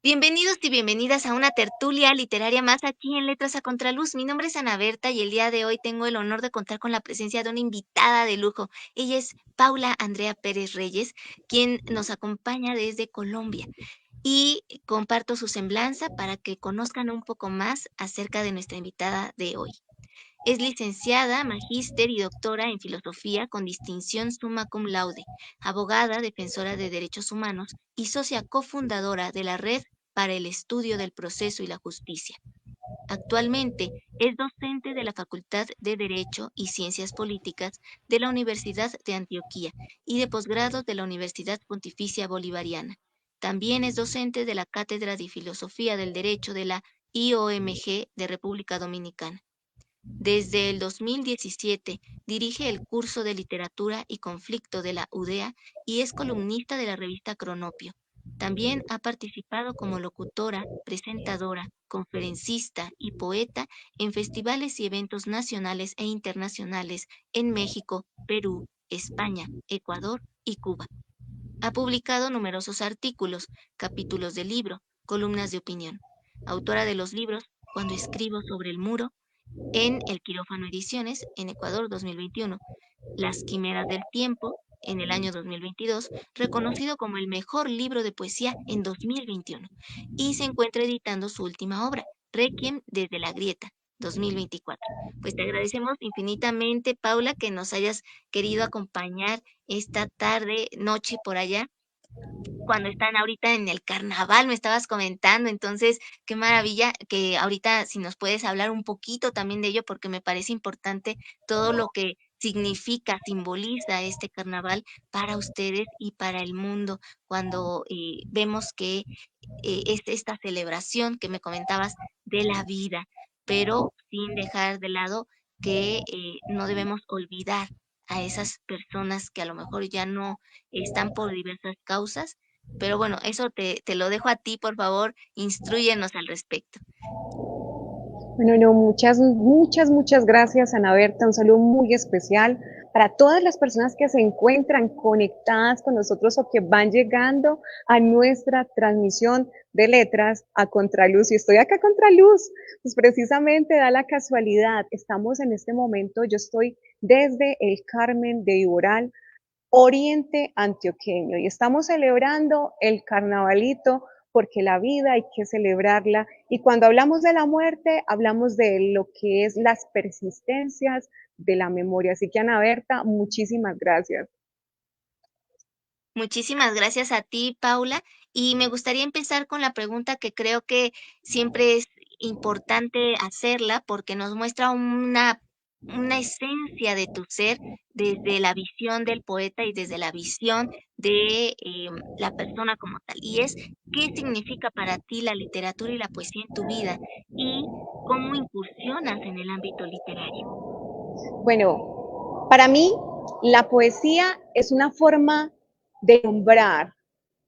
Bienvenidos y bienvenidas a una tertulia literaria más aquí en Letras a Contraluz. Mi nombre es Ana Berta y el día de hoy tengo el honor de contar con la presencia de una invitada de lujo. Ella es Paula Andrea Pérez Reyes, quien nos acompaña desde Colombia. Y comparto su semblanza para que conozcan un poco más acerca de nuestra invitada de hoy. Es licenciada, magíster y doctora en filosofía con distinción summa cum laude, abogada, defensora de derechos humanos y socia cofundadora de la Red para el Estudio del Proceso y la Justicia. Actualmente es docente de la Facultad de Derecho y Ciencias Políticas de la Universidad de Antioquia y de posgrados de la Universidad Pontificia Bolivariana. También es docente de la Cátedra de Filosofía del Derecho de la IOMG de República Dominicana. Desde el 2017 dirige el curso de Literatura y Conflicto de la UDEA y es columnista de la revista Cronopio. También ha participado como locutora, presentadora, conferencista y poeta en festivales y eventos nacionales e internacionales en México, Perú, España, Ecuador y Cuba. Ha publicado numerosos artículos, capítulos de libro, columnas de opinión. Autora de los libros Cuando escribo sobre el muro, en El Quirófano Ediciones, en Ecuador 2021, Las Quimeras del Tiempo, en el año 2022, reconocido como el mejor libro de poesía en 2021, y se encuentra editando su última obra, Requiem desde la Grieta, 2024. Pues te agradecemos infinitamente, Paula, que nos hayas querido acompañar esta tarde, noche por allá cuando están ahorita en el carnaval, me estabas comentando, entonces, qué maravilla que ahorita si nos puedes hablar un poquito también de ello, porque me parece importante todo lo que significa, simboliza este carnaval para ustedes y para el mundo, cuando vemos que es esta celebración que me comentabas de la vida, pero sin dejar de lado que no debemos olvidar a esas personas que a lo mejor ya no están por diversas causas, pero bueno, eso te lo dejo a ti, por favor, instrúyenos al respecto. Bueno, no, muchas gracias, Ana Berta. Un saludo muy especial para todas las personas que se encuentran conectadas con nosotros o que van llegando a nuestra transmisión de Letras a Contraluz. Y estoy acá a Contraluz, pues precisamente da la casualidad. Estamos en este momento, yo estoy desde el Carmen de Iboral, Oriente Antioqueño, y estamos celebrando el carnavalito porque la vida hay que celebrarla, y cuando hablamos de la muerte hablamos de lo que es las persistencias de la memoria. Así que, Ana Berta, muchísimas gracias. Muchísimas gracias a ti, Paula. Y me gustaría empezar con la pregunta que creo que siempre es importante hacerla porque nos muestra una esencia de tu ser desde la visión del poeta y desde la visión de la persona como tal. Y es, ¿qué significa para ti la literatura y la poesía en tu vida? Y cómo incursionas en el ámbito literario. Bueno, para mí la poesía es una forma de nombrar,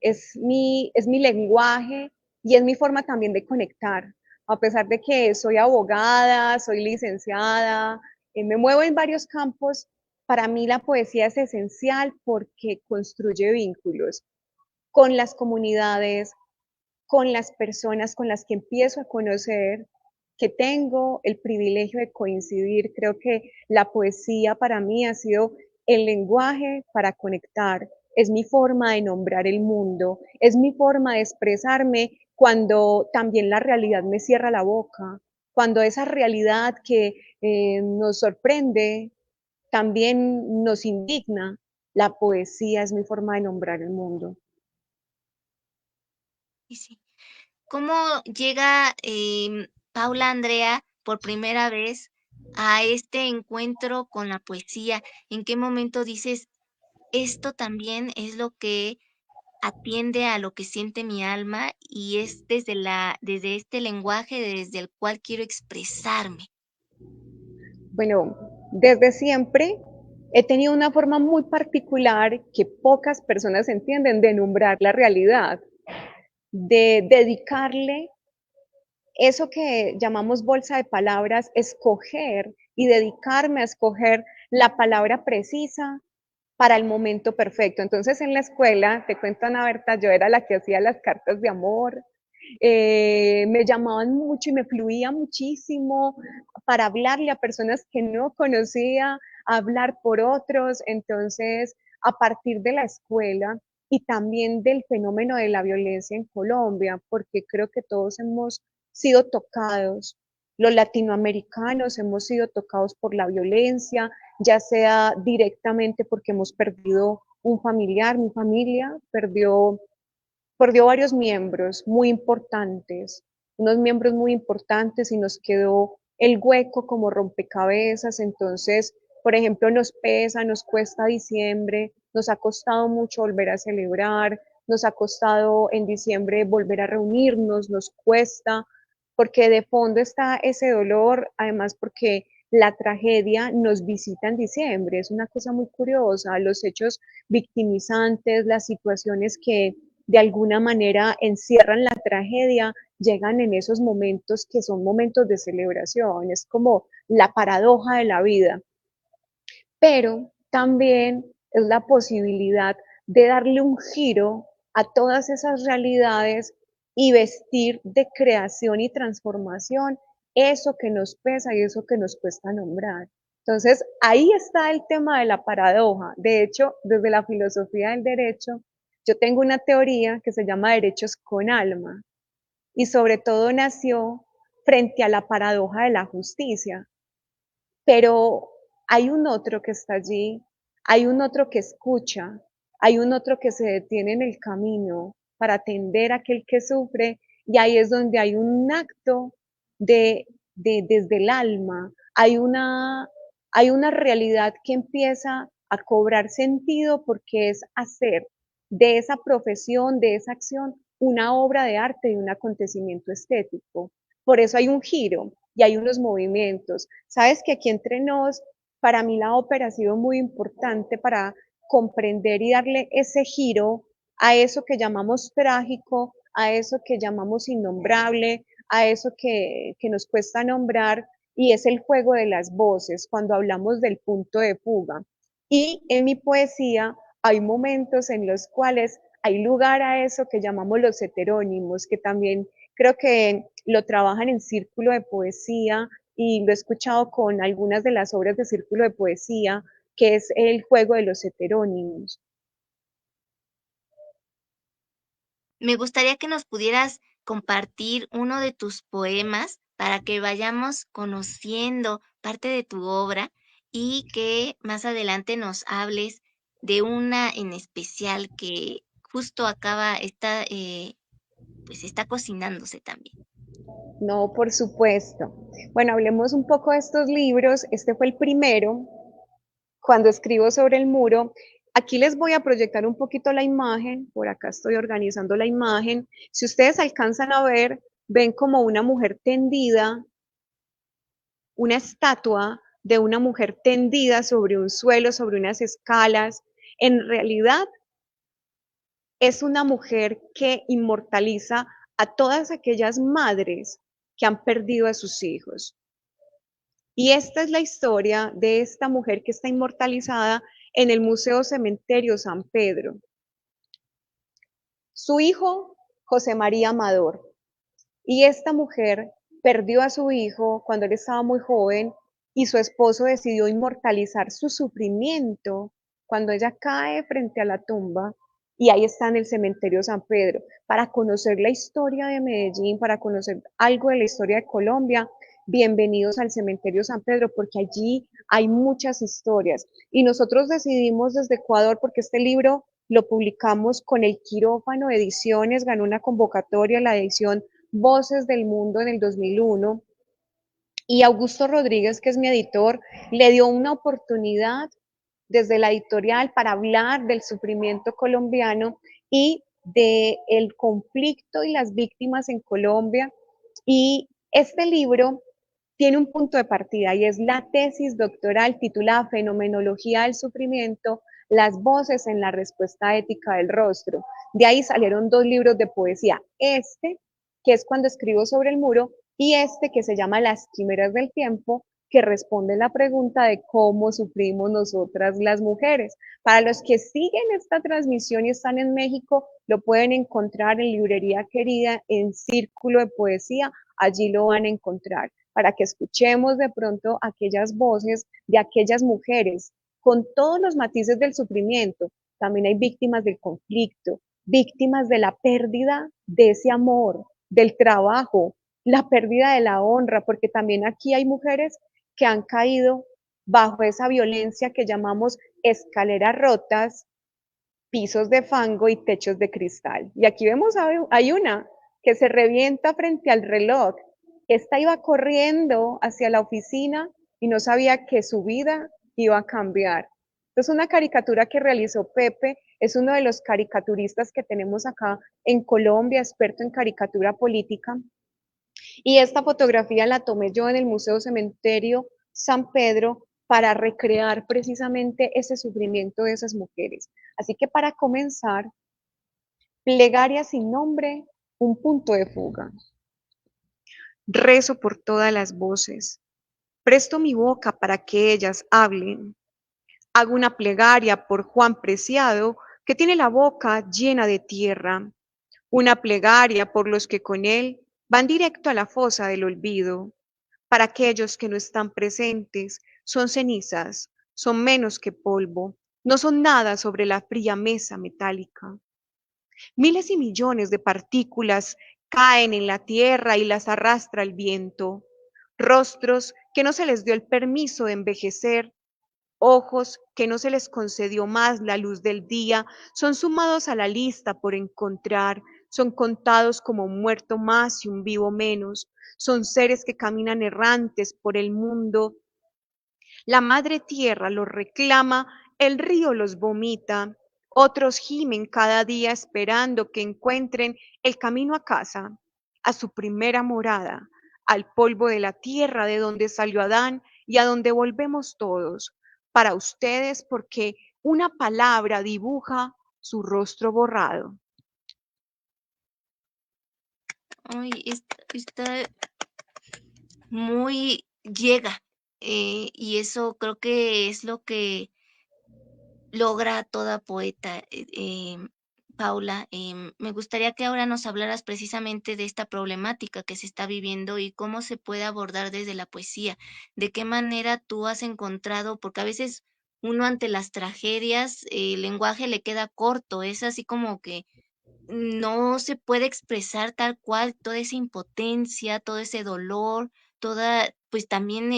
es mi lenguaje y es mi forma también de conectar. A pesar de que soy abogada, soy licenciada, me muevo en varios campos, para mí la poesía es esencial porque construye vínculos con las comunidades, con las personas con las que empiezo a conocer, que tengo el privilegio de coincidir. Creo que la poesía para mí ha sido el lenguaje para conectar, es mi forma de nombrar el mundo, es mi forma de expresarme cuando también la realidad me cierra la boca, cuando esa realidad que nos sorprende también nos indigna. La poesía es mi forma de nombrar el mundo. Y sí. ¿Cómo llega Paula Andrea por primera vez a este encuentro con la poesía? ¿En qué momento dices, esto también es lo que atiende a lo que siente mi alma y es desde este lenguaje desde el cual quiero expresarme? Bueno, desde siempre he tenido una forma muy particular que pocas personas entienden de nombrar la realidad, de dedicarle eso que llamamos bolsa de palabras, escoger y dedicarme a escoger la palabra precisa para el momento perfecto. Entonces en la escuela, te cuento, Ana Berta, yo era la que hacía las cartas de amor, Me llamaban mucho y me fluía muchísimo para hablarle a personas que no conocía, hablar por otros. Entonces, a partir de la escuela y también del fenómeno de la violencia en Colombia, porque creo que todos hemos sido tocados, los latinoamericanos hemos sido tocados por la violencia, ya sea directamente porque hemos perdido un familiar, mi familia perdió varios miembros muy importantes, unos miembros muy importantes y nos quedó el hueco como rompecabezas. Entonces, por ejemplo, nos pesa, nos cuesta diciembre, nos ha costado mucho volver a celebrar, nos ha costado en diciembre volver a reunirnos, nos cuesta, porque de fondo está ese dolor, además porque la tragedia nos visita en diciembre, es una cosa muy curiosa, los hechos victimizantes, las situaciones que de alguna manera encierran la tragedia, llegan en esos momentos que son momentos de celebración, es como la paradoja de la vida, pero también es la posibilidad de darle un giro a todas esas realidades y vestir de creación y transformación eso que nos pesa y eso que nos cuesta nombrar. Entonces, ahí está el tema de la paradoja. De hecho, desde la filosofía del derecho, yo tengo una teoría que se llama derechos con alma y sobre todo nació frente a la paradoja de la justicia. Pero hay un otro que está allí, hay un otro que escucha, hay un otro que se detiene en el camino para atender a aquel que sufre, y ahí es donde hay un acto desde el alma, hay una realidad que empieza a cobrar sentido porque es hacer de esa profesión, de esa acción, una obra de arte y un acontecimiento estético. Por eso hay un giro y hay unos movimientos. Sabes que aquí entre nos, para mí la ópera ha sido muy importante para comprender y darle ese giro a eso que llamamos trágico, a eso que llamamos innombrable, a eso que nos cuesta nombrar, y es el juego de las voces cuando hablamos del punto de fuga. Y en mi poesía hay momentos en los cuales hay lugar a eso que llamamos los heterónimos, que también creo que lo trabajan en círculo de poesía y lo he escuchado con algunas de las obras de círculo de poesía, que es el juego de los heterónimos. Me gustaría que nos pudieras compartir uno de tus poemas para que vayamos conociendo parte de tu obra y que más adelante nos hables de una en especial que justo pues está cocinándose también. No, por supuesto. Bueno, hablemos un poco de estos libros. Este fue el primero, cuando escribo sobre el muro. Aquí les voy a proyectar un poquito la imagen, por acá estoy organizando la imagen. Si ustedes alcanzan a ver, ven como una mujer tendida, una estatua de una mujer tendida sobre un suelo, sobre unas escalas. En realidad es una mujer que inmortaliza a todas aquellas madres que han perdido a sus hijos. Y esta es la historia de esta mujer que está inmortalizada en el Museo Cementerio San Pedro. Su hijo, José María Amador. Y esta mujer perdió a su hijo cuando él estaba muy joven y su esposo decidió inmortalizar su sufrimiento cuando ella cae frente a la tumba, y ahí está en el cementerio San Pedro. Para conocer la historia de Medellín, para conocer algo de la historia de Colombia, bienvenidos al cementerio San Pedro, porque allí hay muchas historias. Y nosotros decidimos desde Ecuador, porque este libro lo publicamos con el Quirófano Ediciones, ganó una convocatoria, la edición Voces del Mundo en el 2001, y Augusto Rodríguez, que es mi editor, le dio una oportunidad desde la editorial para hablar del sufrimiento colombiano y del conflicto y las víctimas en Colombia. Y este libro tiene un punto de partida y es la tesis doctoral titulada Fenomenología del Sufrimiento, las voces en la respuesta ética del rostro. De ahí salieron dos libros de poesía, este, que es Cuando escribo sobre el muro, y este que se llama Las quimeras del tiempo, que responde la pregunta de cómo sufrimos nosotras las mujeres. Para los que siguen esta transmisión y están en México, lo pueden encontrar en Librería Querida, en Círculo de Poesía, allí lo van a encontrar, para que escuchemos de pronto aquellas voces de aquellas mujeres con todos los matices del sufrimiento. También hay víctimas del conflicto, víctimas de la pérdida de ese amor, del trabajo, la pérdida de la honra, porque también aquí hay mujeres que han caído bajo esa violencia que llamamos escaleras rotas, pisos de fango y techos de cristal. Y aquí vemos, hay una que se revienta frente al reloj. Esta iba corriendo hacia la oficina y no sabía que su vida iba a cambiar. Es una caricatura que realizó Pepe, es uno de los caricaturistas que tenemos acá en Colombia, experto en caricatura política. Y esta fotografía la tomé yo en el Museo Cementerio San Pedro para recrear precisamente ese sufrimiento de esas mujeres. Así que para comenzar, plegaria sin nombre, un punto de fuga. Rezo por todas las voces, presto mi boca para que ellas hablen. Hago una plegaria por Juan Preciado, que tiene la boca llena de tierra. Una plegaria por los que con él van directo a la fosa del olvido. Para aquellos que no están presentes, son cenizas, son menos que polvo, no son nada sobre la fría mesa metálica. Miles y millones de partículas caen en la tierra y las arrastra el viento. Rostros que no se les dio el permiso de envejecer, ojos que no se les concedió más la luz del día, son sumados a la lista por encontrar, son contados como un muerto más y un vivo menos, son seres que caminan errantes por el mundo. La madre tierra los reclama, el río los vomita, otros gimen cada día esperando que encuentren el camino a casa, a su primera morada, al polvo de la tierra de donde salió Adán y a donde volvemos todos, para ustedes porque una palabra dibuja su rostro borrado. Ay, está muy llega, y eso creo que es lo que logra toda poeta, Paula. Me gustaría que ahora nos hablaras precisamente de esta problemática que se está viviendo y cómo se puede abordar desde la poesía. ¿De qué manera tú has encontrado? Porque a veces uno ante las tragedias, el lenguaje le queda corto, es así como que no se puede expresar tal cual toda esa impotencia, todo ese dolor, toda, pues también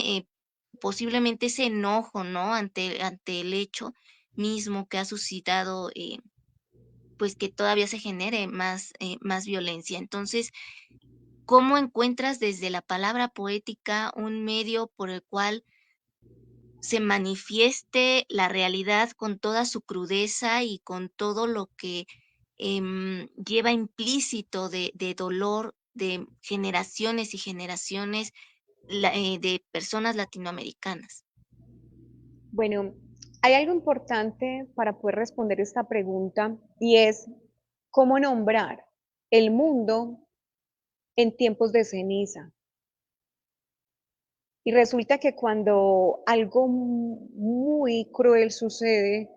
posiblemente ese enojo, ¿no? Ante el hecho mismo que ha suscitado, pues que todavía se genere más violencia. Entonces, ¿cómo encuentras desde la palabra poética un medio por el cual se manifieste la realidad con toda su crudeza y con todo lo que lleva implícito de dolor de generaciones y generaciones de personas latinoamericanas? Bueno, hay algo importante para poder responder esta pregunta y es cómo nombrar el mundo en tiempos de ceniza. Y resulta que cuando algo muy cruel sucede,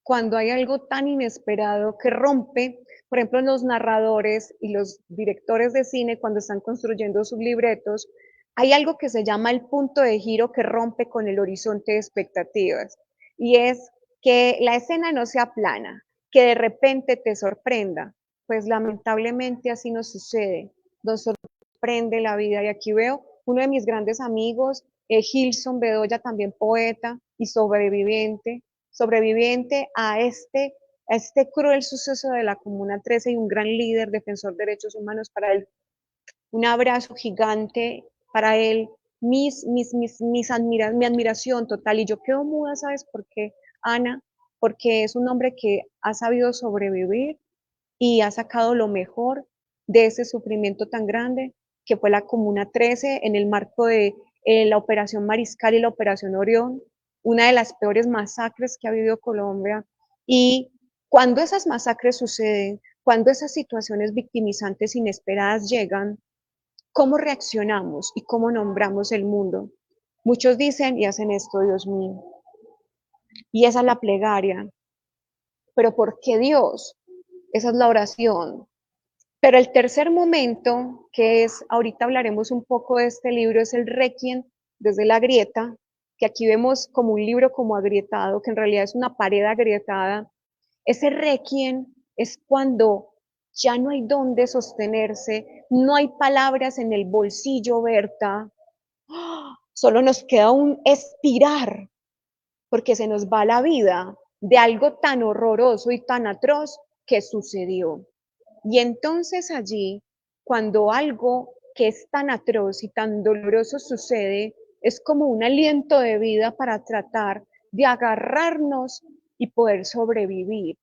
cuando hay algo tan inesperado que rompe, por ejemplo, los narradores y los directores de cine cuando están construyendo sus libretos, hay algo que se llama el punto de giro que rompe con el horizonte de expectativas. Y es que la escena no sea plana, que de repente te sorprenda. Pues lamentablemente así nos sucede. Nos sorprende la vida. Y aquí veo uno de mis grandes amigos, Gilson Bedoya, también poeta y sobreviviente a este cruel suceso de la Comuna 13 y un gran líder, defensor de derechos humanos. Para él, un abrazo gigante para él, mi admiración total. Y yo quedo muda, ¿sabes por qué, Ana? Porque es un hombre que ha sabido sobrevivir y ha sacado lo mejor de ese sufrimiento tan grande que fue la Comuna 13 en el marco de la Operación Mariscal y la Operación Orión, una de las peores masacres que ha vivido Colombia. Y cuando esas masacres suceden, cuando esas situaciones victimizantes inesperadas llegan, ¿cómo reaccionamos y cómo nombramos el mundo? Muchos dicen y hacen esto, Dios mío. Y esa es la plegaria. Pero ¿por qué Dios? Esa es la oración. Pero el tercer momento, que es, ahorita hablaremos un poco de este libro, es el Requiem desde la grieta, que aquí vemos como un libro como agrietado, que en realidad es una pared agrietada. Ese Requiem es cuando ya no hay dónde sostenerse, no hay palabras en el bolsillo, Berta, solo nos queda un expirar, porque se nos va la vida de algo tan horroroso y tan atroz que sucedió. Y entonces allí, cuando algo que es tan atroz y tan doloroso sucede, es como un aliento de vida para tratar de agarrarnos y poder sobrevivir.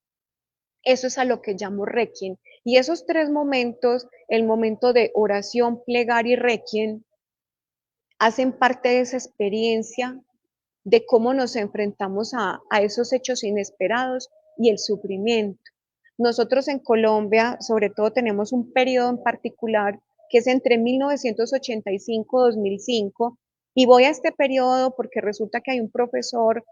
Eso es a lo que llamo requiem. Y esos tres momentos, el momento de oración, plegaria y requiem, hacen parte de esa experiencia de cómo nos enfrentamos a esos hechos inesperados y el sufrimiento. Nosotros en Colombia, sobre todo, tenemos un periodo en particular que es entre 1985 y 2005, y voy a este periodo porque resulta que hay un profesor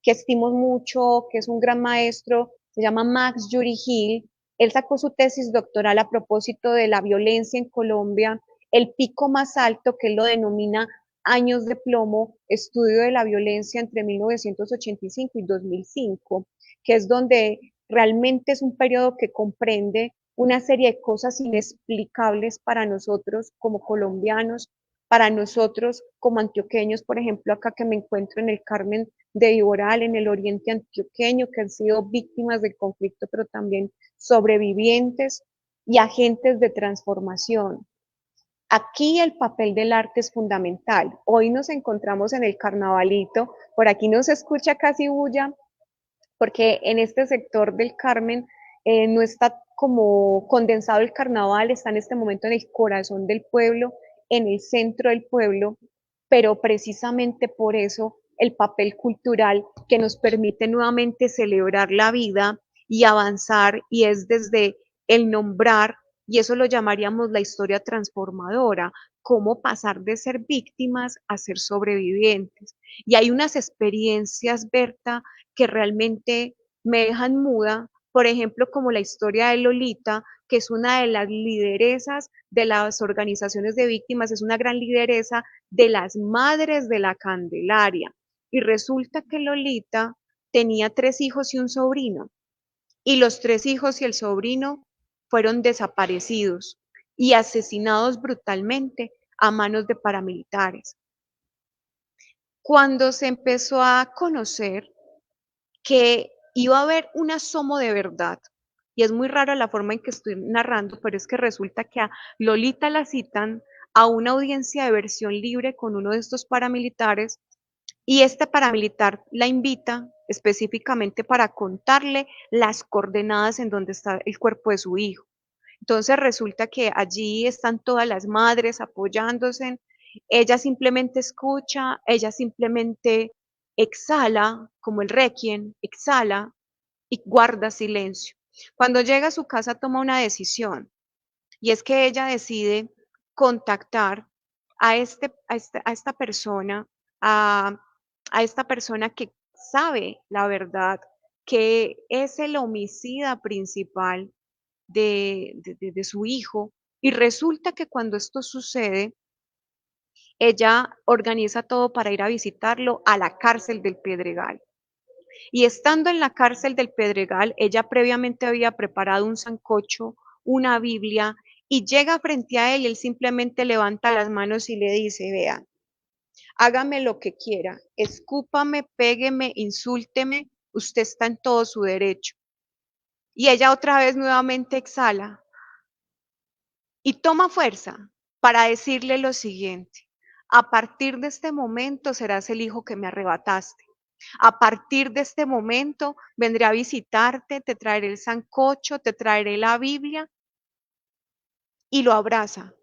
que estimo mucho, que es un gran maestro, se llama Max Yuri Hill. Él sacó su tesis doctoral a propósito de la violencia en Colombia, el pico más alto, que él lo denomina años de plomo, estudio de la violencia entre 1985 y 2005, que es donde realmente es un periodo que comprende una serie de cosas inexplicables para nosotros como colombianos, para nosotros como antioqueños, por ejemplo, acá que me encuentro en el Carmen de Iboral, en el oriente antioqueño, que han sido víctimas del conflicto, pero también sobrevivientes y agentes de transformación. Aquí el papel del arte es fundamental. Hoy nos encontramos en el carnavalito, por aquí no se escucha casi bulla, porque en este sector del Carmen no está como condensado el carnaval, está en este momento en el corazón del pueblo, en el centro del pueblo, pero precisamente por eso el papel cultural que nos permite nuevamente celebrar la vida y avanzar, y es desde el nombrar, y eso lo llamaríamos la historia transformadora, cómo pasar de ser víctimas a ser sobrevivientes. Y hay unas experiencias, Berta, que realmente me dejan muda, por ejemplo, como la historia de Lolita, que es una de las lideresas de las organizaciones de víctimas, es una gran lideresa de las madres de la Candelaria. Y resulta que Lolita tenía 3 hijos y un sobrino, y los 3 hijos y el sobrino fueron desaparecidos y asesinados brutalmente a manos de paramilitares. Cuando se empezó a conocer que iba a haber un asomo de verdad. Y es muy rara la forma en que estoy narrando, pero es que resulta que a Lolita la citan a una audiencia de versión libre con uno de estos paramilitares, y este paramilitar la invita específicamente para contarle las coordenadas en donde está el cuerpo de su hijo. Entonces resulta que allí están todas las madres apoyándose, ella simplemente escucha, ella simplemente exhala, como el requiem, exhala y guarda silencio. Cuando llega a su casa toma una decisión, y es que ella decide contactar a esta persona, a, a esta persona que sabe la verdad, que es el homicida principal de su hijo, y resulta que cuando esto sucede, ella organiza todo para ir a visitarlo a la cárcel del Pedregal. Y estando en la cárcel del Pedregal, ella previamente había preparado un sancocho, una Biblia, y llega frente a él y él simplemente levanta las manos y le dice, vea, hágame lo que quiera, escúpame, pégueme, insúlteme, usted está en todo su derecho. Y ella otra vez nuevamente exhala y toma fuerza para decirle lo siguiente: a partir de este momento serás el hijo que me arrebataste. A partir de este momento vendré a visitarte, te traeré el sancocho, te traeré la Biblia, y lo abraza.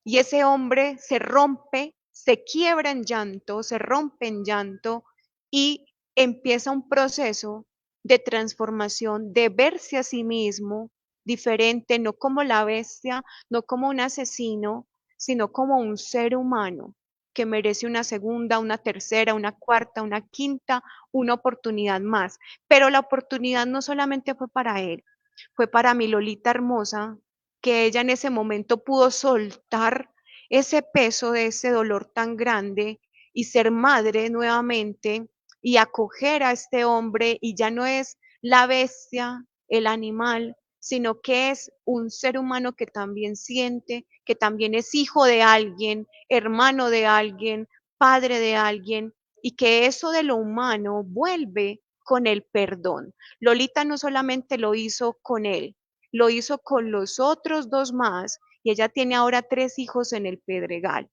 Y ese hombre se rompe, se quiebra en llanto, se rompe en llanto, y empieza un proceso de transformación, de verse a sí mismo diferente, no como la bestia, no como un asesino, sino como un ser humano que merece una segunda, una tercera, una cuarta, una quinta, una oportunidad más. Pero la oportunidad no solamente fue para él, fue para mi Lolita hermosa, que ella en ese momento pudo soltar ese peso de ese dolor tan grande y ser madre nuevamente y acoger a este hombre, y ya no es la bestia, el animal, sino que es un ser humano que también siente, que también es hijo de alguien, hermano de alguien, padre de alguien, y que eso de lo humano vuelve con el perdón. Lolita no solamente lo hizo con él, lo hizo con los otros dos más, y ella tiene ahora 3 hijos en el Pedregal.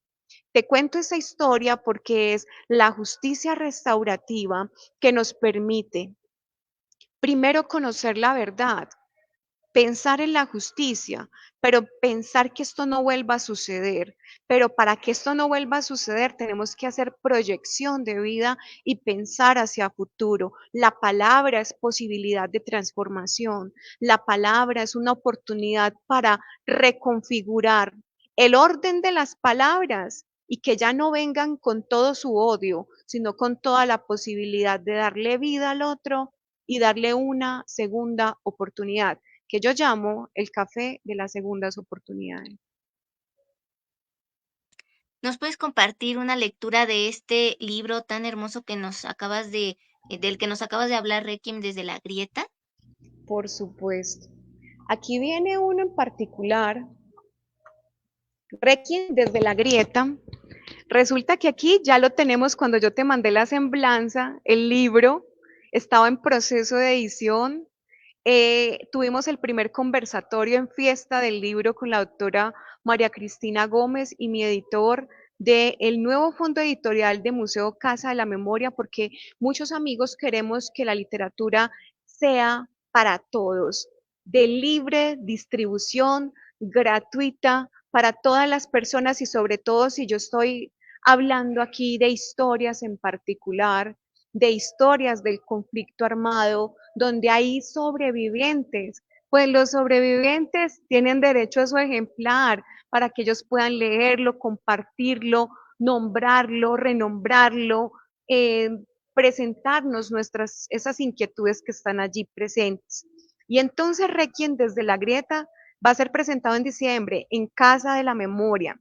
Te cuento esa historia porque es la justicia restaurativa que nos permite primero conocer la verdad, pensar en la justicia, pero pensar que esto no vuelva a suceder. Pero para que esto no vuelva a suceder, tenemos que hacer proyección de vida y pensar hacia futuro. La palabra es posibilidad de transformación. La palabra es una oportunidad para reconfigurar el orden de las palabras y que ya no vengan con todo su odio, sino con toda la posibilidad de darle vida al otro y darle una segunda oportunidad, que yo llamo el café de las segundas oportunidades. ¿Nos puedes compartir una lectura de este libro tan hermoso que nos acabas del que nos acabas de hablar, Requiem desde la grieta? Por supuesto. Aquí viene uno en particular, Requiem desde la grieta. Resulta que aquí ya lo tenemos cuando yo te mandé la semblanza, el libro estaba en proceso de edición. Tuvimos el primer conversatorio en fiesta del libro con la doctora María Cristina Gómez y mi editor del nuevo fondo editorial de Museo Casa de la Memoria, porque muchos amigos queremos que la literatura sea para todos, de libre distribución, gratuita, para todas las personas, y sobre todo si yo estoy hablando aquí de historias en particular, de historias del conflicto armado, donde hay sobrevivientes. Pues los sobrevivientes tienen derecho a su ejemplar para que ellos puedan leerlo, compartirlo, nombrarlo, renombrarlo, eh, presentarnos esas inquietudes que están allí presentes. Y entonces Requiem desde la grieta va a ser presentado en diciembre en Casa de la Memoria,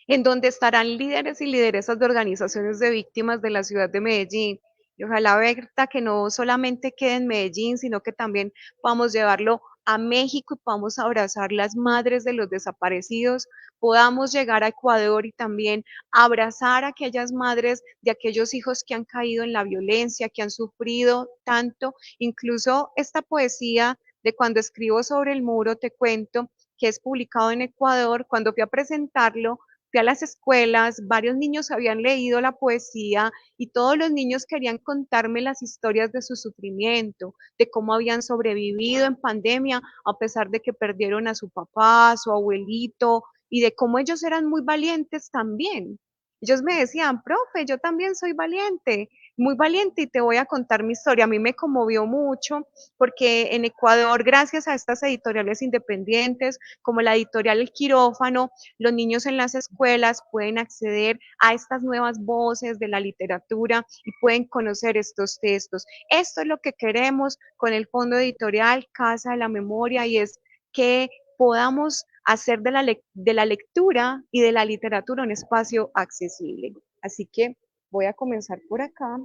en donde estarán líderes y lideresas de organizaciones de víctimas de la ciudad de Medellín. Y ojalá, Berta, que no solamente quede en Medellín, sino que también podamos llevarlo a México y podamos abrazar las madres de los desaparecidos, podamos llegar a Ecuador y también abrazar a aquellas madres de aquellos hijos que han caído en la violencia, que han sufrido tanto. Incluso esta poesía de Cuando escribo sobre el muro, te cuento, que es publicado en Ecuador, cuando fui a presentarlo, fui a las escuelas, varios niños habían leído la poesía y todos los niños querían contarme las historias de su sufrimiento, de cómo habían sobrevivido en pandemia a pesar de que perdieron a su papá, a su abuelito, y de cómo ellos eran muy valientes también. Ellos me decían, profe, yo también soy valiente, muy valiente, y te voy a contar mi historia. A mí me conmovió mucho porque en Ecuador, gracias a estas editoriales independientes, como la editorial El Quirófano, los niños en las escuelas pueden acceder a estas nuevas voces de la literatura y pueden conocer estos textos. Esto es lo que queremos con el fondo editorial Casa de la Memoria, y es que podamos hacer de la lectura y de la literatura un espacio accesible. Así que voy a comenzar por acá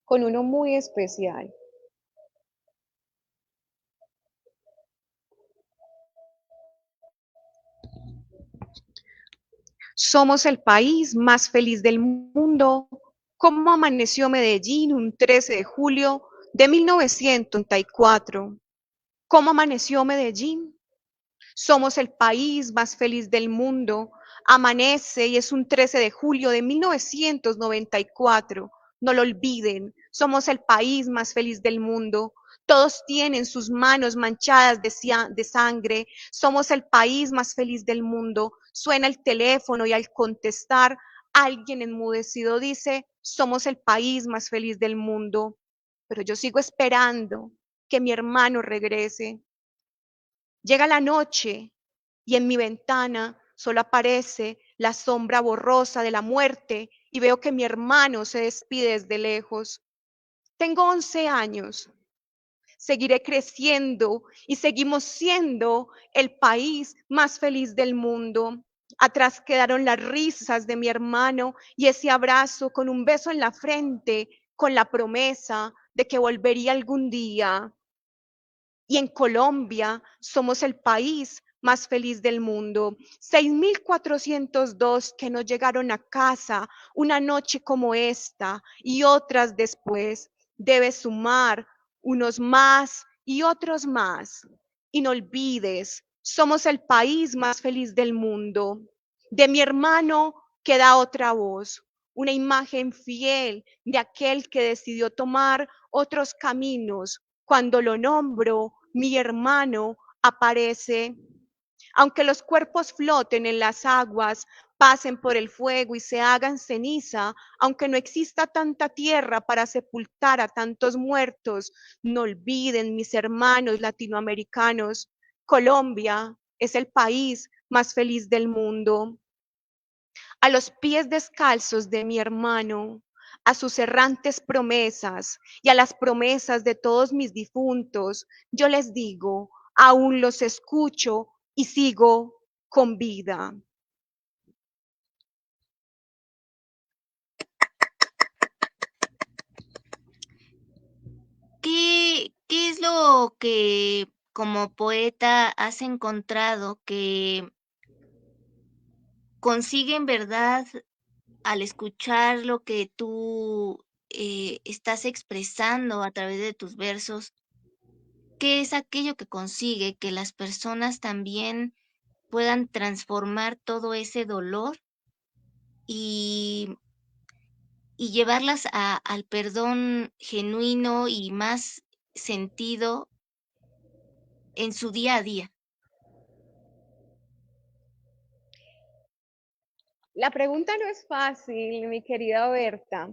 con uno muy especial. Somos el país más feliz del mundo. ¿Cómo amaneció Medellín un 13 de julio de 1934? ¿Cómo amaneció Medellín? Somos el país más feliz del mundo. Amanece y es un 13 de julio de 1994. No lo olviden, somos el país más feliz del mundo. Todos tienen sus manos manchadas de sangre. Somos el país más feliz del mundo. Suena el teléfono y al contestar, alguien enmudecido dice, somos el país más feliz del mundo. Pero yo sigo esperando que mi hermano regrese. Llega la noche y en mi ventana solo aparece la sombra borrosa de la muerte y veo que mi hermano se despide desde lejos. Tengo 11 años. Seguiré creciendo y seguimos siendo el país más feliz del mundo. Atrás quedaron las risas de mi hermano y ese abrazo con un beso en la frente, con la promesa de que volvería algún día. Y en Colombia somos el país más feliz del mundo. 6.402 que no llegaron a casa una noche como esta y otras después. Debes sumar unos más y otros más. Y no olvides, somos el país más feliz del mundo. De mi hermano queda otra voz, una imagen fiel de aquel que decidió tomar otros caminos. Cuando lo nombro, mi hermano aparece. Aunque los cuerpos floten en las aguas, pasen por el fuego y se hagan ceniza, aunque no exista tanta tierra para sepultar a tantos muertos, no olviden, mis hermanos latinoamericanos, Colombia es el país más feliz del mundo. A los pies descalzos de mi hermano, a sus errantes promesas y a las promesas de todos mis difuntos, yo les digo, aún los escucho y sigo con vida. ¿Qué es lo que como poeta has encontrado que consigue en verdad al escuchar lo que tú estás expresando a través de tus versos? ¿Qué es aquello que consigue que las personas también puedan transformar todo ese dolor y, y llevarlas al perdón genuino y más sentido en su día a día? La pregunta no es fácil, mi querida Berta,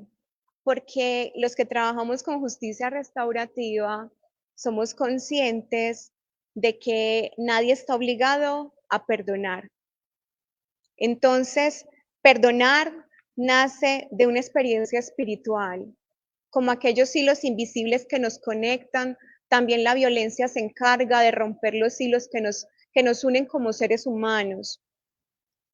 porque los que trabajamos con justicia restaurativa somos conscientes de que nadie está obligado a perdonar. Entonces, perdonar nace de una experiencia espiritual, como aquellos hilos invisibles que nos conectan, también la violencia se encarga de romper los hilos que nos unen como seres humanos.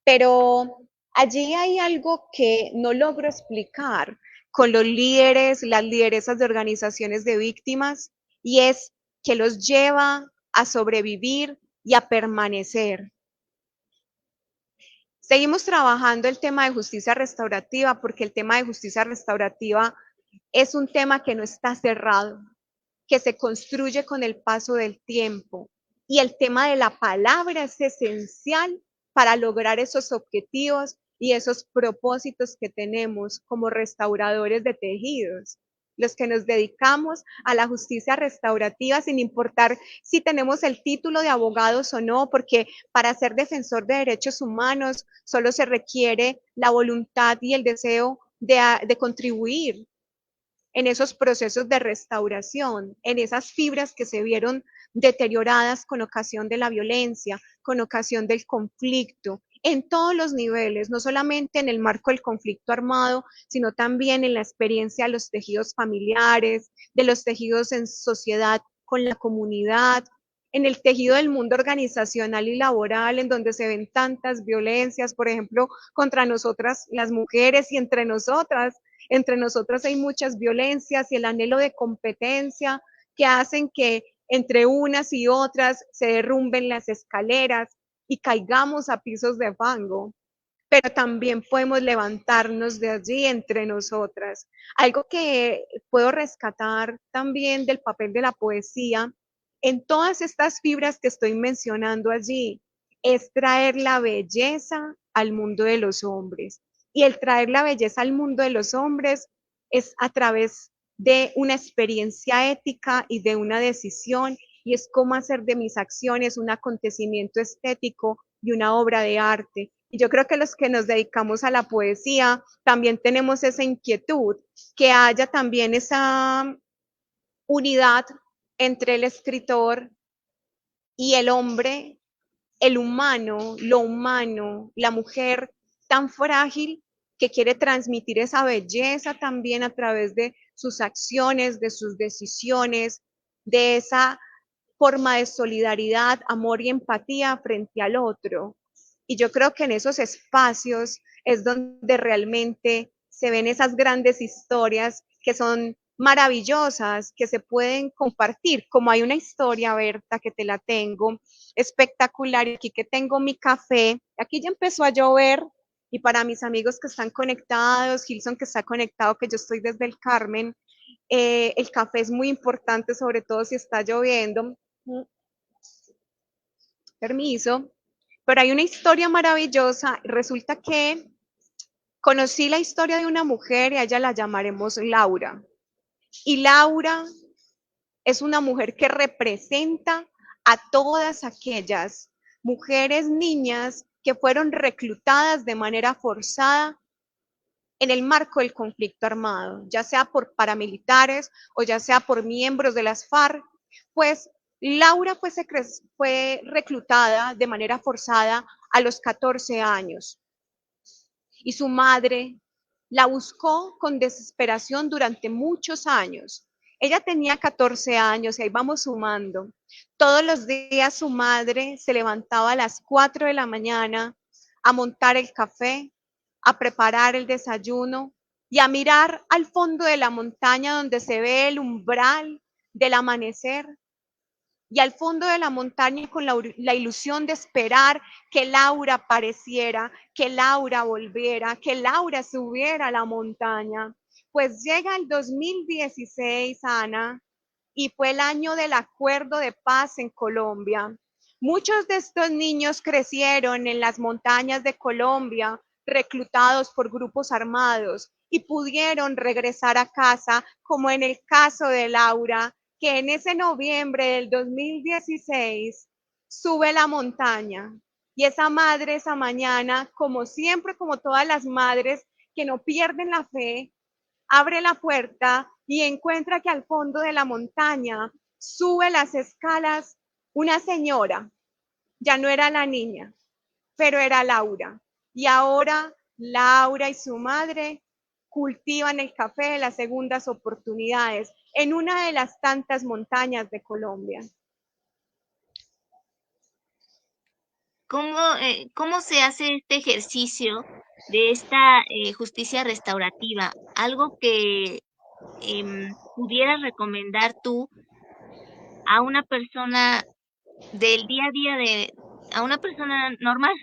Pero allí hay algo que no logro explicar con los líderes, las lideresas de organizaciones de víctimas, y es que los lleva a sobrevivir y a permanecer. Seguimos trabajando el tema de justicia restaurativa porque el tema de justicia restaurativa es un tema que no está cerrado, que se construye con el paso del tiempo. Y el tema de la palabra es esencial para lograr esos objetivos y esos propósitos que tenemos como restauradores de tejidos, los que nos dedicamos a la justicia restaurativa sin importar si tenemos el título de abogados o no, porque para ser defensor de derechos humanos solo se requiere la voluntad y el deseo de contribuir en esos procesos de restauración, en esas fibras que se vieron deterioradas con ocasión de la violencia, con ocasión del conflicto, en todos los niveles, no solamente en el marco del conflicto armado, sino también en la experiencia de los tejidos familiares, de los tejidos en sociedad con la comunidad, en el tejido del mundo organizacional y laboral, en donde se ven tantas violencias, por ejemplo, contra nosotras las mujeres y entre nosotras hay muchas violencias y el anhelo de competencia que hacen que entre unas y otras se derrumben las escaleras y caigamos a pisos de fango, pero también podemos levantarnos de allí entre nosotras. Algo que puedo rescatar también del papel de la poesía en todas estas fibras que estoy mencionando allí es traer la belleza al mundo de los hombres. Y el traer la belleza al mundo de los hombres es a través de una experiencia ética y de una decisión, y es cómo hacer de mis acciones un acontecimiento estético y una obra de arte. Y yo creo que los que nos dedicamos a la poesía también tenemos esa inquietud, que haya también esa unidad entre el escritor y el hombre el humano, lo humano, la mujer tan frágil que quiere transmitir esa belleza también a través de sus acciones, de sus decisiones, de esa forma de solidaridad, amor y empatía frente al otro. Y yo creo que en esos espacios es donde realmente se ven esas grandes historias que son maravillosas, que se pueden compartir, como hay una historia, Berta, que te la tengo, espectacular, y aquí que tengo mi café, aquí ya empezó a llover, y para mis amigos que están conectados, Gilson que está conectado, que yo estoy desde el Carmen, el café es muy importante, sobre todo si está lloviendo. Permiso. Pero hay una historia maravillosa. Resulta que conocí la historia de una mujer y a ella la llamaremos Laura. Y Laura es una mujer que representa a todas aquellas mujeres, niñas que fueron reclutadas de manera forzada en el marco del conflicto armado, ya sea por paramilitares o ya sea por miembros de las FARC, pues Laura fue reclutada de manera forzada a los 14 años y su madre la buscó con desesperación durante muchos años. Ella tenía 14 años y ahí vamos sumando. Todos los días su madre se levantaba a las 4 de la mañana a montar el café, a preparar el desayuno y a mirar al fondo de la montaña donde se ve el umbral del amanecer y al fondo de la montaña con la ilusión de esperar que Laura apareciera, que Laura volviera, que Laura subiera a la montaña. Pues llega el 2016, Ana, y fue el año del acuerdo de paz en Colombia. Muchos de estos niños crecieron en las montañas de Colombia, reclutados por grupos armados, y pudieron regresar a casa, como en el caso de Laura, que en ese noviembre del 2016 sube la montaña. Y esa madre esa mañana, como siempre, como todas las madres que no pierden la fe, abre la puerta y encuentra que al fondo de la montaña sube las escalas una señora. Ya no era la niña, pero era Laura. Y ahora Laura y su madre cultivan el café de las segundas oportunidades en una de las tantas montañas de Colombia. ¿Cómo se hace este ejercicio de esta justicia restaurativa? Algo que pudieras recomendar tú a una persona del día a día a una persona normal,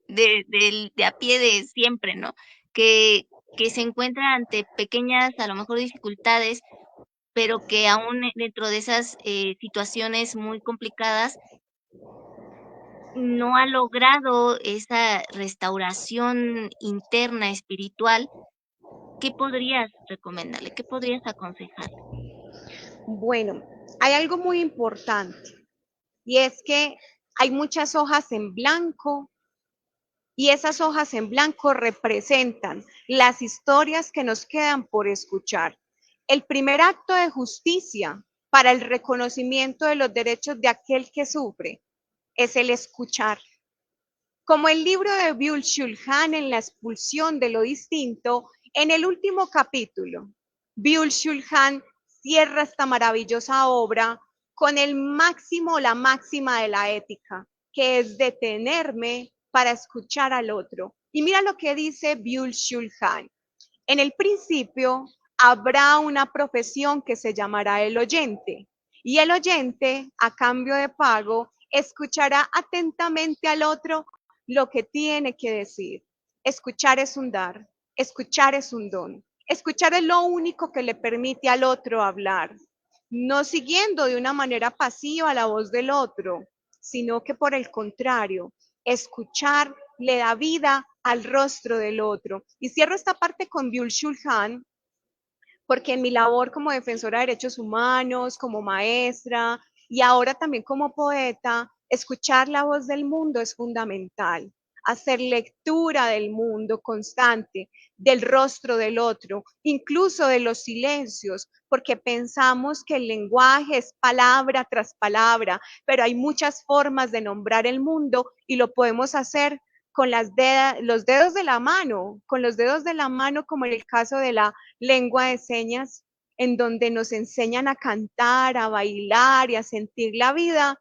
de a pie de siempre, ¿no? Que, que se encuentra ante pequeñas, a lo mejor dificultades, pero que aún dentro de esas situaciones muy complicadas no ha logrado esa restauración interna espiritual. ¿Qué podrías recomendarle? ¿Qué podrías aconsejarle? Bueno, hay algo muy importante y es que hay muchas hojas en blanco y esas hojas en blanco representan las historias que nos quedan por escuchar. El primer acto de justicia para el reconocimiento de los derechos de aquel que sufre es el escuchar. Como el libro de Byul-Shulchan en la expulsión de lo distinto, en el último capítulo, Byul-Shulchan cierra esta maravillosa obra con el máximo, la máxima de la ética, que es detenerme para escuchar al otro. Y mira lo que dice Byul-Shulchan. En el principio habrá una profesión que se llamará el oyente, y el oyente, a cambio de pago, escuchará atentamente al otro lo que tiene que decir. Escuchar es un dar, escuchar es un don. Escuchar es lo único que le permite al otro hablar, no siguiendo de una manera pasiva la voz del otro, sino que por el contrario, escuchar le da vida al rostro del otro. Y cierro esta parte con Byul Shulchan, porque en mi labor como defensora de derechos humanos, como maestra y ahora también como poeta, escuchar la voz del mundo es fundamental. hacer lectura del mundo constante, del rostro del otro, incluso de los silencios, porque pensamos que el lenguaje es palabra tras palabra, pero hay muchas formas de nombrar el mundo y lo podemos hacer con los dedos de la mano, con los dedos de la mano, como en el caso de la lengua de señas, en donde nos enseñan a cantar, a bailar y a sentir la vida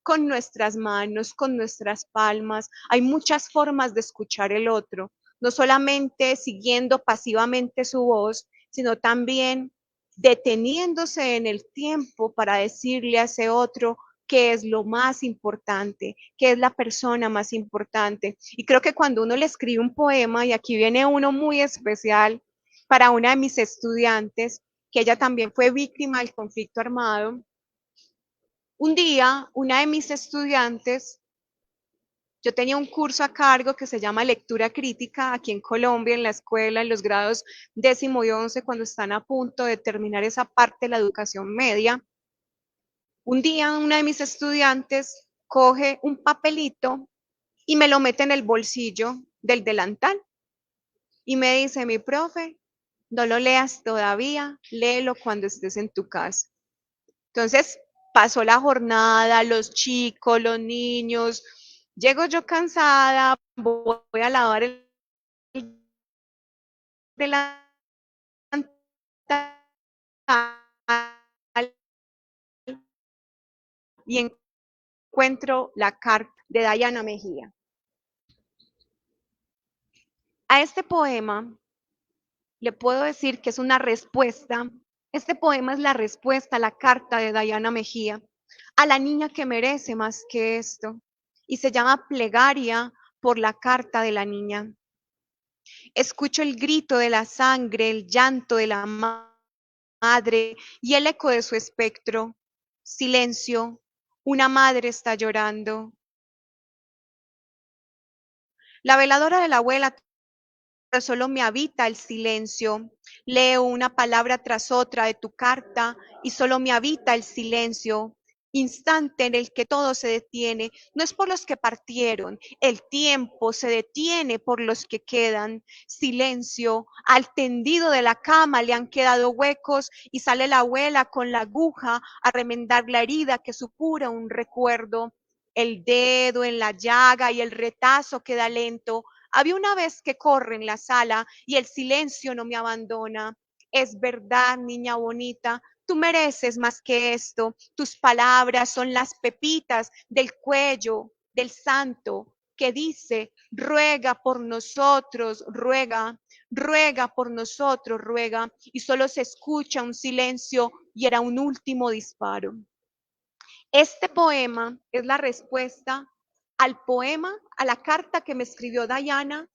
con nuestras manos, con nuestras palmas. Hay muchas formas de escuchar el otro, no solamente siguiendo pasivamente su voz, sino también deteniéndose en el tiempo para decirle a ese otro qué es lo más importante, qué es la persona más importante. Y creo que cuando uno le escribe un poema, y aquí viene uno muy especial para una de mis estudiantes, que ella también fue víctima del conflicto armado, un día, una de mis estudiantes, yo tenía un curso a cargo que se llama lectura crítica aquí en Colombia, en la escuela, en los grados 10º y 11, cuando están a punto de terminar esa parte de la educación media. Un día, una de mis estudiantes coge un papelito y me lo mete en el bolsillo del delantal y me dice, mi profe, no lo leas todavía, léelo cuando estés en tu casa. Entonces pasó la jornada, los chicos, los niños, llego yo cansada, voy a lavar el delantal y encuentro la carta de Dayana Mejía. A este poema le puedo decir que es una respuesta. Este poema es la respuesta a la carta de Dayana Mejía, a la niña que merece más que esto, y se llama Plegaria por la carta de la niña. Escucho el grito de la sangre, el llanto de la madre y el eco de su espectro. Silencio, una madre está llorando. La veladora de la abuela pero solo me habita el silencio. Leo una palabra tras otra de tu carta y solo me habita el silencio. Instante en el que todo se detiene, no es por los que partieron, el tiempo se detiene por los que quedan. Silencio, al tendido de la cama le han quedado huecos y sale la abuela con la aguja a remendar la herida que supura un recuerdo. El dedo en la llaga y el retazo queda lento. Había una vez que corre en la sala y el silencio no me abandona. Es verdad, niña bonita, tú mereces más que esto. Tus palabras son las pepitas del cuello del santo que dice, ruega por nosotros, ruega, ruega por nosotros, ruega. Y solo se escucha un silencio y era un último disparo. Este poema es la respuesta al poema, a la carta que me escribió Dayana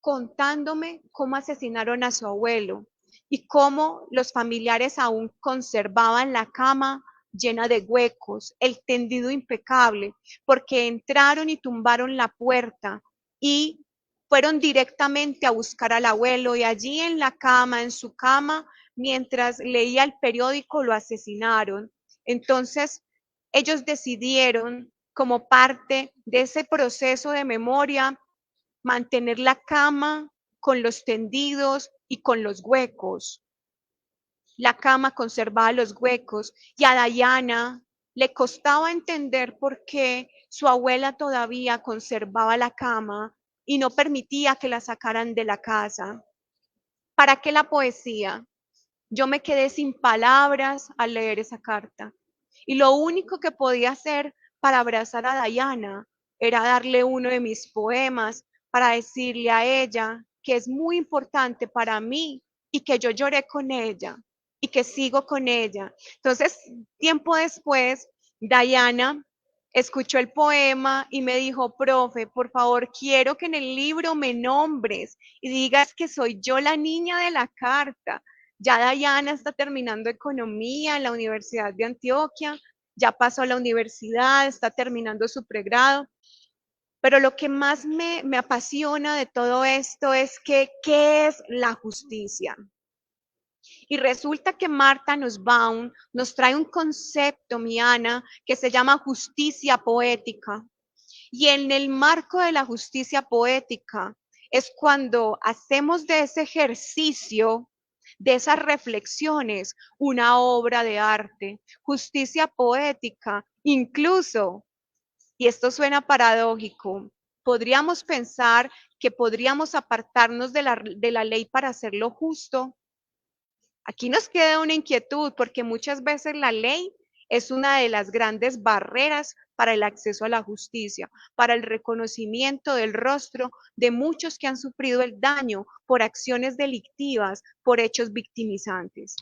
contándome cómo asesinaron a su abuelo y cómo los familiares aún conservaban la cama llena de huecos, el tendido impecable, porque entraron y tumbaron la puerta y fueron directamente a buscar al abuelo y allí en la cama, en su cama, mientras leía el periódico, lo asesinaron. Entonces, ellos decidieron, como parte de ese proceso de memoria, mantener la cama con los tendidos y con los huecos. La cama conservaba los huecos y a Dayana le costaba entender por qué su abuela todavía conservaba la cama y no permitía que la sacaran de la casa. ¿Para qué la poesía? Yo me quedé sin palabras al leer esa carta y lo único que podía hacer para abrazar a Dayana era darle uno de mis poemas para decirle a ella que es muy importante para mí y que yo lloré con ella y que sigo con ella. Entonces, tiempo después, Dayana escuchó el poema y me dijo, profe, por favor, quiero que en el libro me nombres y digas que soy yo la niña de la carta. Ya Dayana está terminando economía en la Universidad de Antioquia, ya pasó a la universidad, está terminando su pregrado. Pero lo que más me apasiona de todo esto es que, ¿qué es la justicia? Y resulta que Martha Nussbaum nos trae un concepto, mi Ana, que se llama justicia poética. Y en el marco de la justicia poética es cuando hacemos de ese ejercicio, de esas reflexiones, una obra de arte. Justicia poética, incluso, y esto suena paradójico, podríamos pensar que podríamos apartarnos de la ley para hacerlo justo. Aquí nos queda una inquietud porque muchas veces la ley es una de las grandes barreras para el acceso a la justicia, para el reconocimiento del rostro de muchos que han sufrido el daño por acciones delictivas, por hechos victimizantes.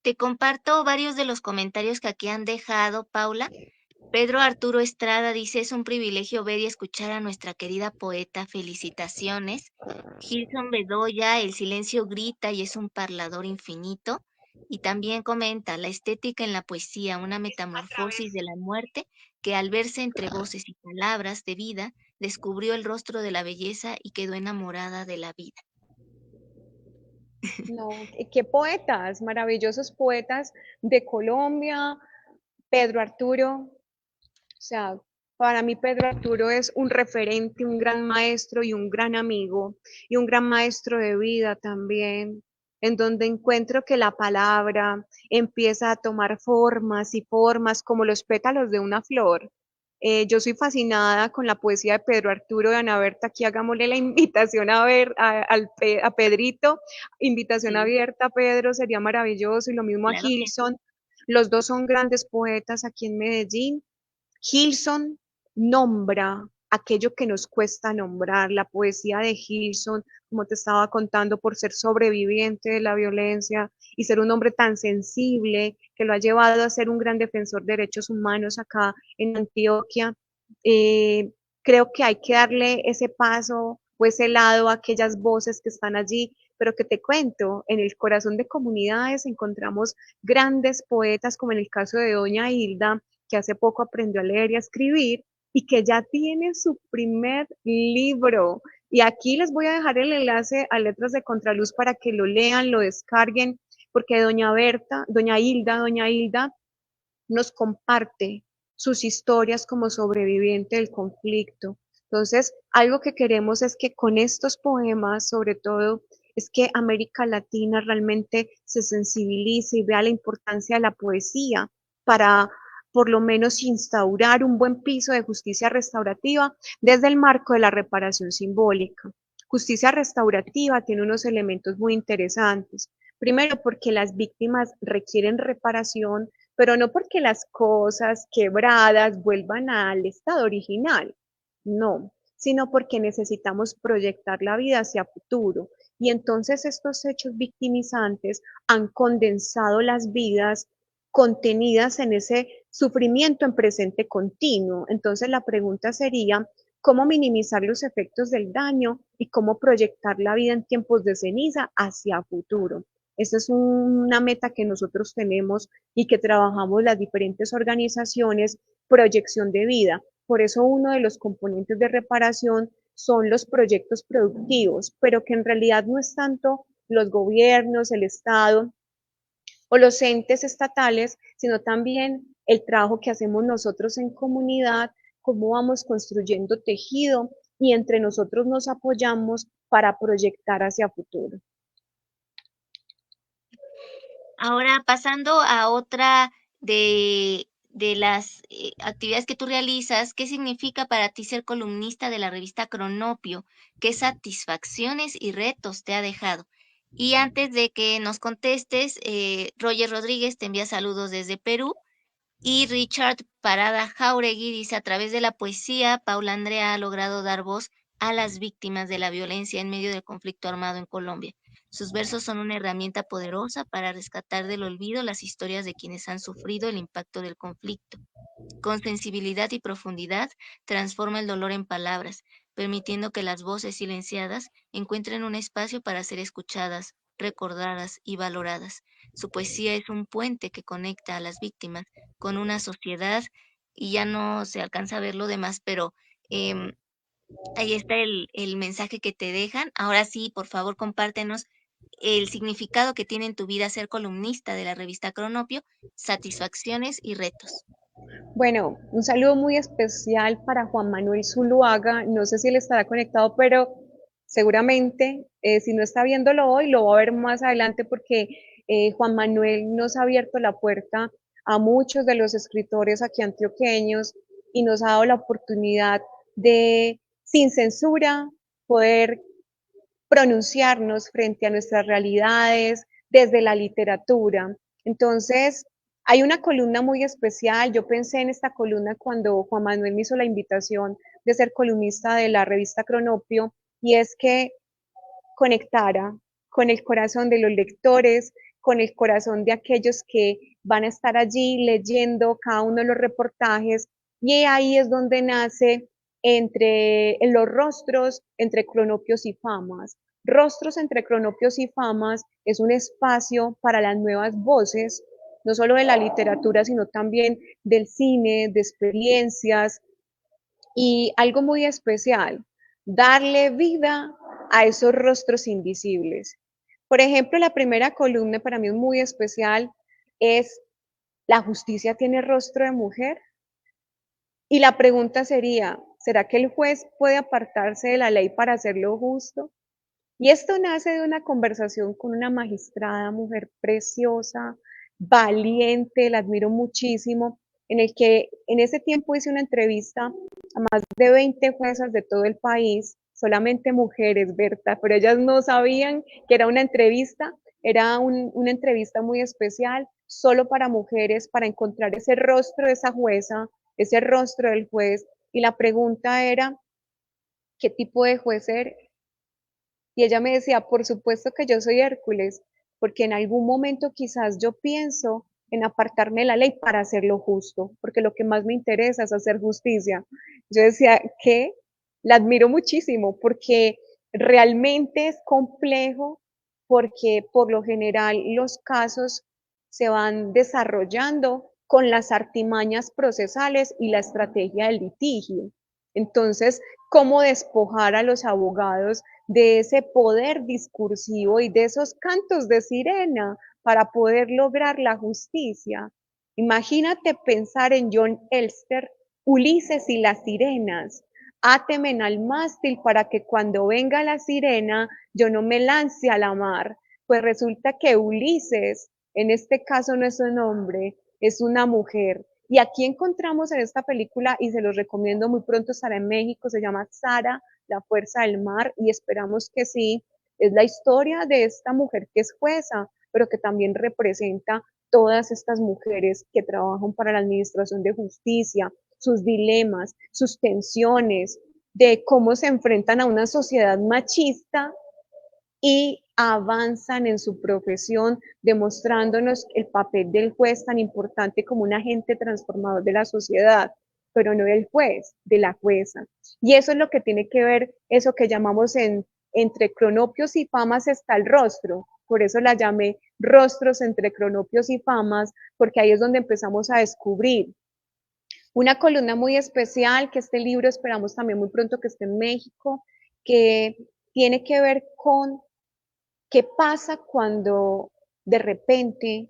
Te comparto varios de los comentarios que aquí han dejado, Paula. Pedro Arturo Estrada dice, es un privilegio ver y escuchar a nuestra querida poeta. Felicitaciones. Gilson Bedoya, el silencio grita y es un parlador infinito. Y también comenta, la estética en la poesía, una metamorfosis de la muerte que al verse entre voces y palabras de vida, descubrió el rostro de la belleza y quedó enamorada de la vida. No, qué poetas, maravillosos poetas de Colombia, Pedro Arturo. O sea, para mí Pedro Arturo es un referente, un gran maestro y un gran amigo y un gran maestro de vida también, en donde encuentro que la palabra empieza a tomar formas y formas como los pétalos de una flor. Yo soy fascinada con la poesía de Pedro Arturo de Ana Berta. Aquí hagámosle la invitación a ver a Pedrito, invitación Sí, abierta, Pedro, sería maravilloso. Y lo mismo a claro que Gilson. sí. Los dos son grandes poetas aquí en Medellín. Gilson nombra aquello que nos cuesta nombrar, la poesía de Gilson, como te estaba contando, por ser sobreviviente de la violencia y ser un hombre tan sensible que lo ha llevado a ser un gran defensor de derechos humanos acá en Antioquia. Eh, Creo que hay que darle ese paso o ese lado a aquellas voces que están allí, pero que te cuento, en el corazón de comunidades encontramos grandes poetas, como en el caso de Doña Hilda, que hace poco aprendió a leer y a escribir y que ya tiene su primer libro. Y aquí les voy a dejar el enlace a Letras de Contraluz para que lo lean, lo descarguen, porque doña Berta, doña Hilda nos comparte sus historias como sobreviviente del conflicto. Entonces, algo que queremos es que con estos poemas, sobre todo, es que América Latina realmente se sensibilice y vea la importancia de la poesía para por lo menos instaurar un buen piso de justicia restaurativa desde el marco de la reparación simbólica. Justicia restaurativa tiene unos elementos muy interesantes. Primero, porque las víctimas requieren reparación, pero no porque las cosas quebradas vuelvan al estado original, no, sino porque necesitamos proyectar la vida hacia futuro. Y entonces estos hechos victimizantes han condensado las vidas contenidas en ese sufrimiento en presente continuo. Entonces la pregunta sería, ¿cómo minimizar los efectos del daño y cómo proyectar la vida en tiempos de ceniza hacia futuro? Esa es una meta que nosotros tenemos y que trabajamos las diferentes organizaciones, proyección de vida. Por eso uno de los componentes de reparación son los proyectos productivos, pero que en realidad no es tanto los gobiernos, el Estado o los entes estatales, sino también el trabajo que hacemos nosotros en comunidad, cómo vamos construyendo tejido y entre nosotros nos apoyamos para proyectar hacia futuro. Ahora, pasando a otra de las actividades que tú realizas, ¿qué significa para ti ser columnista de la revista Cronopio? ¿Qué satisfacciones y retos te ha dejado? Y antes de que nos contestes, Roger Rodríguez te envía saludos desde Perú y Richard Parada Jauregui dice, a través de la poesía, Paula Andrea ha logrado dar voz a las víctimas de la violencia en medio del conflicto armado en Colombia. Sus versos son una herramienta poderosa para rescatar del olvido las historias de quienes han sufrido el impacto del conflicto. Con sensibilidad y profundidad, transforma el dolor en palabras, permitiendo que las voces silenciadas encuentren un espacio para ser escuchadas, recordadas y valoradas. Su poesía es un puente que conecta a las víctimas con una sociedad y ya no se alcanza a ver lo demás, pero ahí está el mensaje que te dejan. Ahora sí, por favor, compártenos el significado que tiene en tu vida ser columnista de la revista Cronopio, satisfacciones y retos. Bueno, un saludo muy especial para Juan Manuel Zuluaga. No sé si él estará conectado, pero seguramente, si no está viéndolo hoy, lo va a ver más adelante porque Juan Manuel nos ha abierto la puerta a muchos de los escritores aquí antioqueños y nos ha dado la oportunidad de, sin censura, poder pronunciarnos frente a nuestras realidades desde la literatura. Entonces, hay una columna muy especial. Yo pensé en esta columna cuando Juan Manuel me hizo la invitación de ser columnista de la revista Cronopio, y es que conectara con el corazón de los lectores, con el corazón de aquellos que van a estar allí leyendo cada uno de los reportajes, y ahí es donde nace entre los rostros, entre cronopios y famas. Rostros entre cronopios y famas es un espacio para las nuevas voces, no solo de la literatura, sino también del cine, de experiencias, y algo muy especial, darle vida a esos rostros invisibles. Por ejemplo, la primera columna para mí es muy especial, es ¿la justicia tiene rostro de mujer? Y la pregunta sería, ¿será que el juez puede apartarse de la ley para hacerlo justo? Y esto nace de una conversación con una magistrada, mujer preciosa, valiente, la admiro muchísimo, en el que en ese tiempo hice una entrevista a más de 20 juezas de todo el país, solamente mujeres, Berta, pero ellas no sabían que era una entrevista, era una entrevista muy especial, solo para mujeres, para encontrar ese rostro de esa jueza, ese rostro del juez, y la pregunta era, ¿qué tipo de juez eres? Y ella me decía, por supuesto que yo soy Hércules, porque en algún momento quizás yo pienso en apartarme de la ley para hacer lo justo, porque lo que más me interesa es hacer justicia. Yo decía que la admiro muchísimo porque realmente es complejo, porque por lo general los casos se van desarrollando con las artimañas procesales y la estrategia del litigio. Entonces, ¿cómo despojar a los abogados de ese poder discursivo y de esos cantos de sirena para poder lograr la justicia? Imagínate pensar en John Elster, Ulises y las sirenas. Átemen al mástil para que cuando venga la sirena yo no me lance a la mar. Pues resulta que Ulises, en este caso no es un hombre, es una mujer. Y aquí encontramos en esta película, y se los recomiendo, muy pronto estará en México, se llama Sara, la fuerza del mar, y esperamos que sí. Es la historia de esta mujer que es jueza, pero que también representa todas estas mujeres que trabajan para la administración de justicia, sus dilemas, sus tensiones, de cómo se enfrentan a una sociedad machista y avanzan en su profesión, demostrándonos el papel del juez tan importante como un agente transformador de la sociedad, pero no del juez, de la jueza. Y eso es lo que tiene que ver, eso que llamamos entre cronopios y famas está el rostro. Por eso la llamé rostros entre cronopios y famas, porque ahí es donde empezamos a descubrir una columna muy especial, que este libro esperamos también muy pronto que esté en México, que tiene que ver con ¿qué pasa cuando de repente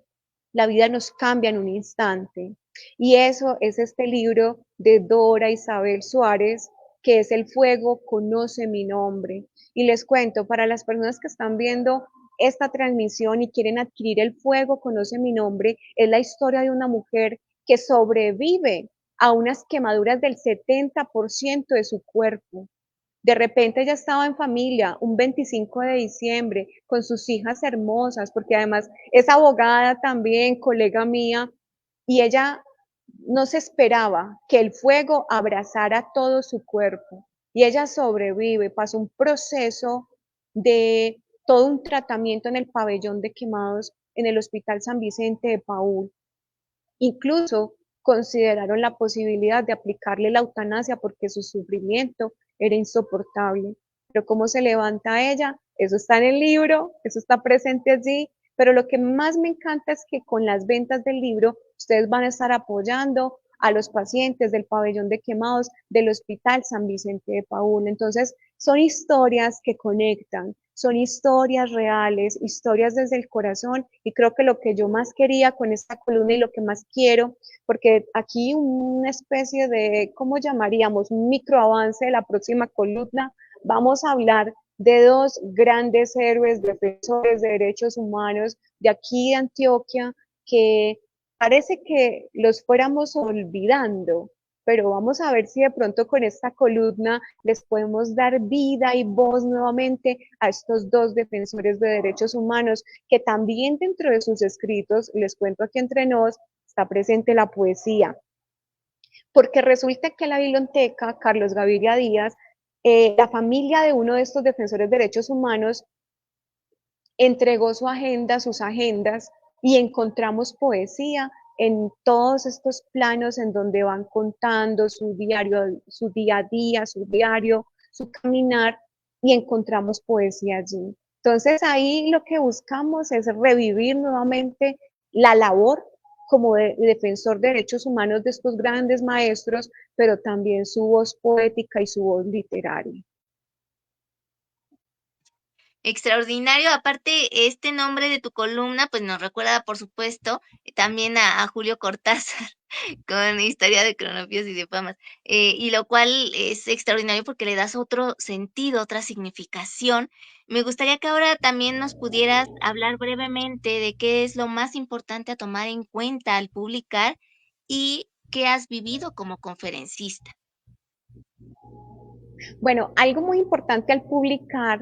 la vida nos cambia en un instante? Y eso es este libro de Dora Isabel Suárez, que es El fuego conoce mi nombre. Y les cuento, para las personas que están viendo esta transmisión y quieren adquirir El fuego conoce mi nombre, es la historia de una mujer que sobrevive a unas quemaduras del 70% de su cuerpo. De repente ella estaba en familia un 25 de diciembre con sus hijas hermosas, porque además es abogada también, colega mía, y ella no se esperaba que el fuego abrazara todo su cuerpo. Y ella sobrevive, pasó un proceso de todo un tratamiento en el pabellón de quemados en el Hospital San Vicente de Paúl. Incluso consideraron la posibilidad de aplicarle la eutanasia porque su sufrimiento era insoportable. Pero cómo se levanta ella, eso está en el libro, eso está presente allí, pero lo que más me encanta es que con las ventas del libro ustedes van a estar apoyando a los pacientes del pabellón de quemados del Hospital San Vicente de Paúl. Entonces, son historias que conectan, son historias reales, historias desde el corazón, y creo que lo que yo más quería con esta columna y lo que más quiero, porque aquí una especie de, ¿cómo llamaríamos? Un microavance de la próxima columna, vamos a hablar de dos grandes héroes defensores de derechos humanos de aquí de Antioquia, que parece que los fuéramos olvidando, pero vamos a ver si de pronto con esta columna les podemos dar vida y voz nuevamente a estos dos defensores de derechos humanos, que también dentro de sus escritos, les cuento aquí entre nos, está presente la poesía. Porque resulta que en la biblioteca Carlos Gaviria Díaz, la familia de uno de estos defensores de derechos humanos entregó su agenda, sus agendas, y encontramos poesía en todos estos planos en donde van contando su diario, su día a día, su diario, su caminar, y encontramos poesía allí. Entonces ahí lo que buscamos es revivir nuevamente la labor como de defensor de derechos humanos de estos grandes maestros, pero también su voz poética y su voz literaria. Extraordinario. Aparte, este nombre de tu columna, pues nos recuerda, por supuesto, también a Julio Cortázar, con Historia de Cronopios y de Famas. Y lo cual es extraordinario porque le das otro sentido, otra significación. Me gustaría que ahora también nos pudieras hablar brevemente de qué es lo más importante a tomar en cuenta al publicar y qué has vivido como conferencista. Bueno, algo muy importante al publicar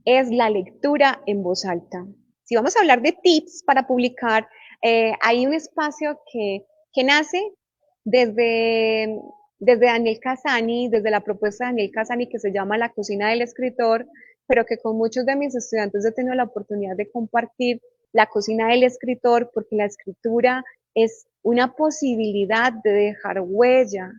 es la lectura en voz alta. Si vamos a hablar de tips para publicar, hay un espacio que nace desde, desde Daniel Casani, desde la propuesta de Daniel Casani, que se llama La cocina del escritor, pero que con muchos de mis estudiantes he tenido la oportunidad de compartir la cocina del escritor, porque la escritura es una posibilidad de dejar huella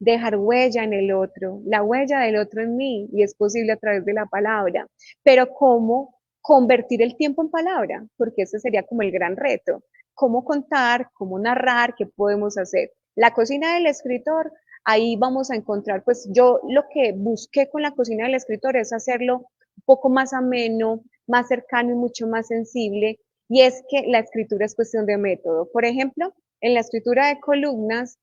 en el otro, la huella del otro en mí, y es posible a través de la palabra. Pero ¿cómo convertir el tiempo en palabra? Porque ese sería como el gran reto. ¿Cómo contar? ¿Cómo narrar? ¿Qué podemos hacer? La cocina del escritor, ahí vamos a encontrar, pues yo lo que busqué con la cocina del escritor es hacerlo un poco más ameno, más cercano y mucho más sensible, y es que la escritura es cuestión de método. Por ejemplo, en la escritura de columnas,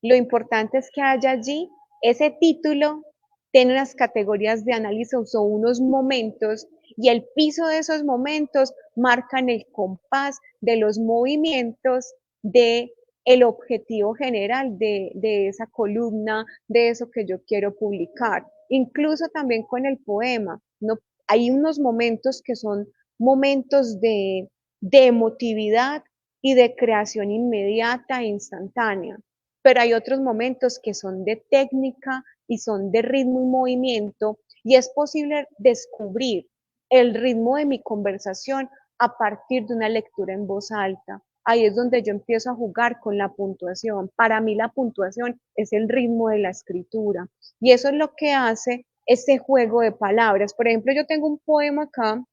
lo importante es que haya allí ese título, tiene unas categorías de análisis o unos momentos, y el piso de esos momentos marcan el compás de los movimientos de el objetivo general de esa columna, de eso que yo quiero publicar. Incluso también con el poema, ¿no? Hay unos momentos que son momentos de emotividad y de creación inmediata e instantánea, pero hay otros momentos que son de técnica y son de ritmo y movimiento, y es posible descubrir el ritmo de mi conversación a partir de una lectura en voz alta. Ahí es donde yo empiezo a jugar con la puntuación. Para mí la puntuación es el ritmo de la escritura, y eso es lo que hace este juego de palabras. Por ejemplo, yo tengo un poema acá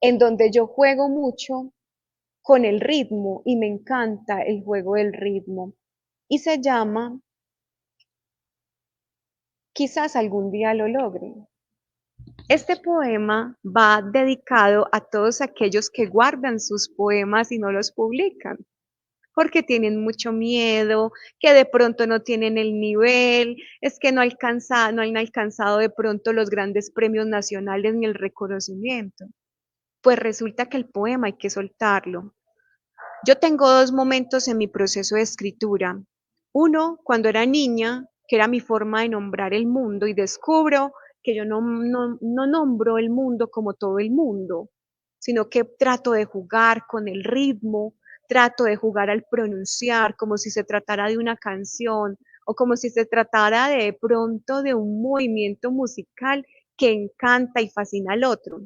en donde yo juego mucho con el ritmo y me encanta el juego del ritmo, y se llama Quizás algún día lo logre. Este poema va dedicado a todos aquellos que guardan sus poemas y no los publican, porque tienen mucho miedo, que de pronto no tienen el nivel, es que no han alcanzado de pronto los grandes premios nacionales ni el reconocimiento. Pues resulta que el poema hay que soltarlo. Yo tengo dos momentos en mi proceso de escritura. Uno, cuando era niña, que era mi forma de nombrar el mundo, y descubro que yo no nombro el mundo como todo el mundo, sino que trato de jugar con el ritmo, trato de jugar al pronunciar como si se tratara de una canción o como si se tratara de pronto de un movimiento musical que encanta y fascina al otro.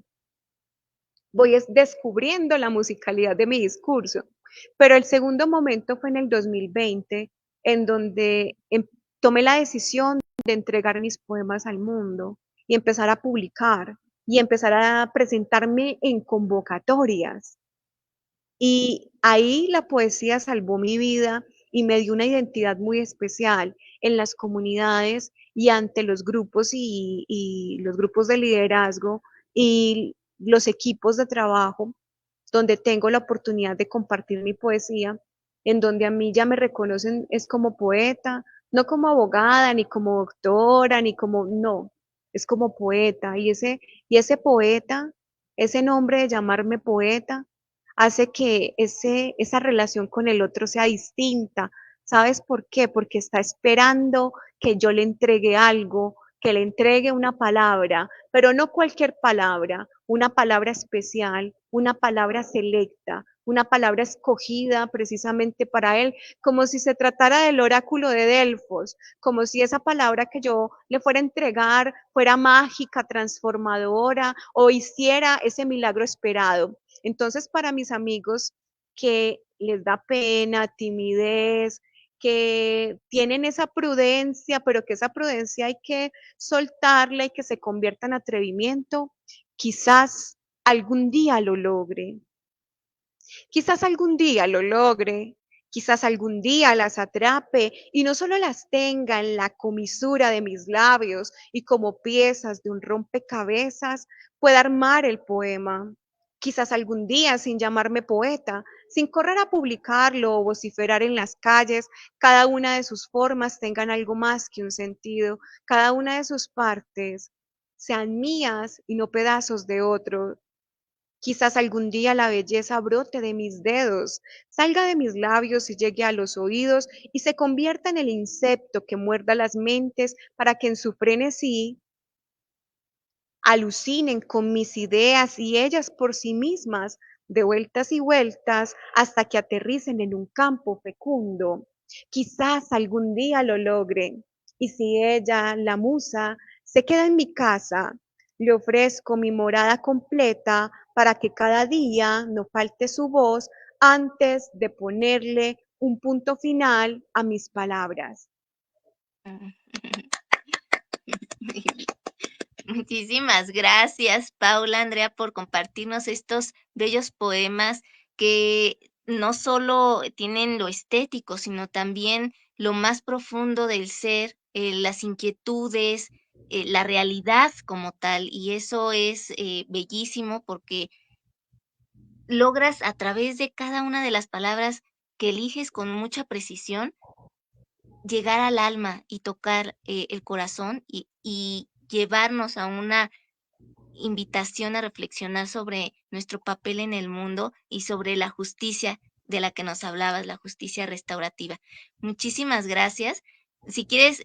Voy descubriendo la musicalidad de mi discurso. Pero el segundo momento fue en el 2020, en donde tomé la decisión de entregar mis poemas al mundo y empezar a publicar y empezar a presentarme en convocatorias. Y ahí la poesía salvó mi vida, y me dio una identidad muy especial en las comunidades y ante los grupos y los grupos de liderazgo y los equipos de trabajo donde tengo la oportunidad de compartir mi poesía, en donde a mí ya me reconocen es como poeta, no como abogada, ni como doctora, ni como, no, es como poeta. Y ese poeta, ese nombre de llamarme poeta, hace que esa relación con el otro sea distinta. ¿Sabes por qué? Porque está esperando que yo le entregue algo, que le entregue una palabra, pero no cualquier palabra, una palabra especial, una palabra selecta, una palabra escogida precisamente para él, como si se tratara del oráculo de Delfos, como si esa palabra que yo le fuera a entregar fuera mágica, transformadora o hiciera ese milagro esperado. Entonces, para mis amigos que les da pena, timidez, que tienen esa prudencia, pero que esa prudencia hay que soltarla y que se convierta en atrevimiento, quizás algún día lo logre. Quizás algún día lo logre, quizás algún día las atrape y no solo las tenga en la comisura de mis labios y como piezas de un rompecabezas pueda armar el poema. Quizás algún día, sin llamarme poeta, sin correr a publicarlo o vociferar en las calles, cada una de sus formas tengan algo más que un sentido, cada una de sus partes sean mías y no pedazos de otro. Quizás algún día la belleza brote de mis dedos, salga de mis labios y llegue a los oídos y se convierta en el insecto que muerda las mentes para que en su frenesí alucinen con mis ideas y ellas por sí mismas de vueltas y vueltas hasta que aterricen en un campo fecundo. Quizás algún día lo logre. Y si ella, la musa, se queda en mi casa, le ofrezco mi morada completa para que cada día no falte su voz antes de ponerle un punto final a mis palabras. Muchísimas gracias, Paula, Andrea, por compartirnos estos bellos poemas que no solo tienen lo estético, sino también lo más profundo del ser, las inquietudes, la realidad como tal. Y eso es bellísimo porque logras a través de cada una de las palabras que eliges con mucha precisión llegar al alma y tocar el corazón y llevarnos a una invitación a reflexionar sobre nuestro papel en el mundo y sobre la justicia de la que nos hablabas, la justicia restaurativa. Muchísimas gracias. Si quieres,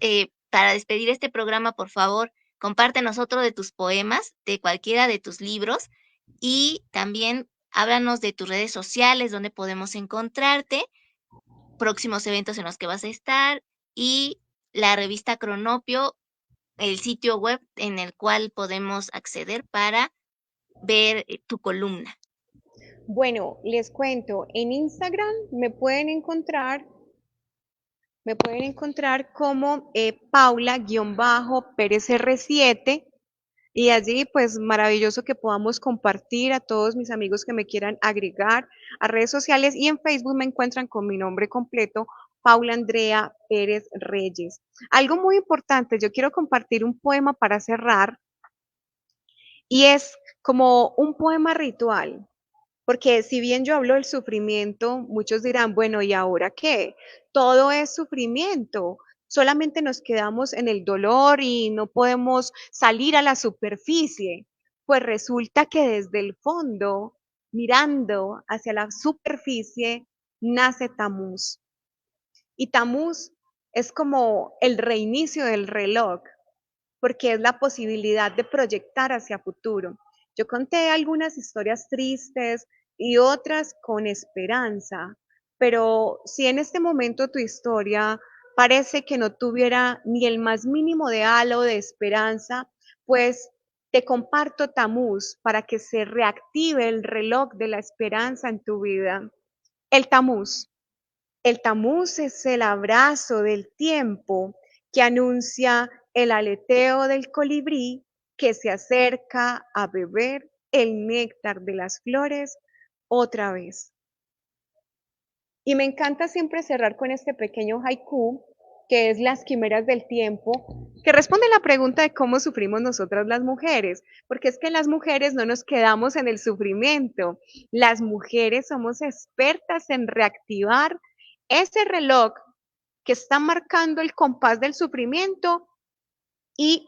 para despedir este programa, por favor, compártenos otro de tus poemas, de cualquiera de tus libros, y también háblanos de tus redes sociales, donde podemos encontrarte, próximos eventos en los que vas a estar y la revista Cronopio, el sitio web en el cual podemos acceder para ver tu columna. Bueno, les cuento, en Instagram me pueden encontrar como Paula-Pérez R7 y allí pues maravilloso que podamos compartir a todos mis amigos que me quieran agregar a redes sociales y en Facebook me encuentran con mi nombre completo, Paula Andrea Pérez Reyes. Algo muy importante, yo quiero compartir un poema para cerrar y es como un poema ritual. Porque si bien yo hablo del sufrimiento, muchos dirán, bueno, ¿y ahora qué? Todo es sufrimiento. Solamente nos quedamos en el dolor y no podemos salir a la superficie. Pues resulta que desde el fondo, mirando hacia la superficie, nace Tamuz. Y Tamuz es como el reinicio del reloj, porque es la posibilidad de proyectar hacia futuro. Yo conté algunas historias tristes y otras con esperanza, pero si en este momento tu historia parece que no tuviera ni el más mínimo de halo de esperanza, pues te comparto Tamuz para que se reactive el reloj de la esperanza en tu vida. El Tamuz. El tamuz es el abrazo del tiempo que anuncia el aleteo del colibrí que se acerca a beber el néctar de las flores otra vez. Y me encanta siempre cerrar con este pequeño haiku, que es Las quimeras del tiempo, que responde a la pregunta de cómo sufrimos nosotras las mujeres, porque es que las mujeres no nos quedamos en el sufrimiento, las mujeres somos expertas en reactivar ese reloj que está marcando el compás del sufrimiento y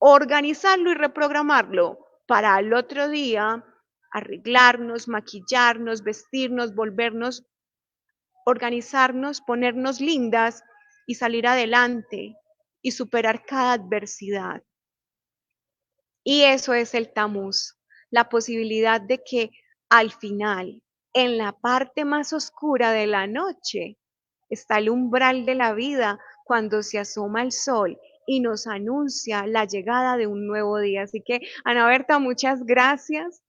reorganizarlo y reprogramarlo para al otro día arreglarnos, maquillarnos, vestirnos, volvernos, organizarnos, ponernos lindas y salir adelante y superar cada adversidad. Y eso es el tamuz, la posibilidad de que al final, en la parte más oscura de la noche, está el umbral de la vida cuando se asoma el sol y nos anuncia la llegada de un nuevo día. Así que, Ana Berta, muchas gracias.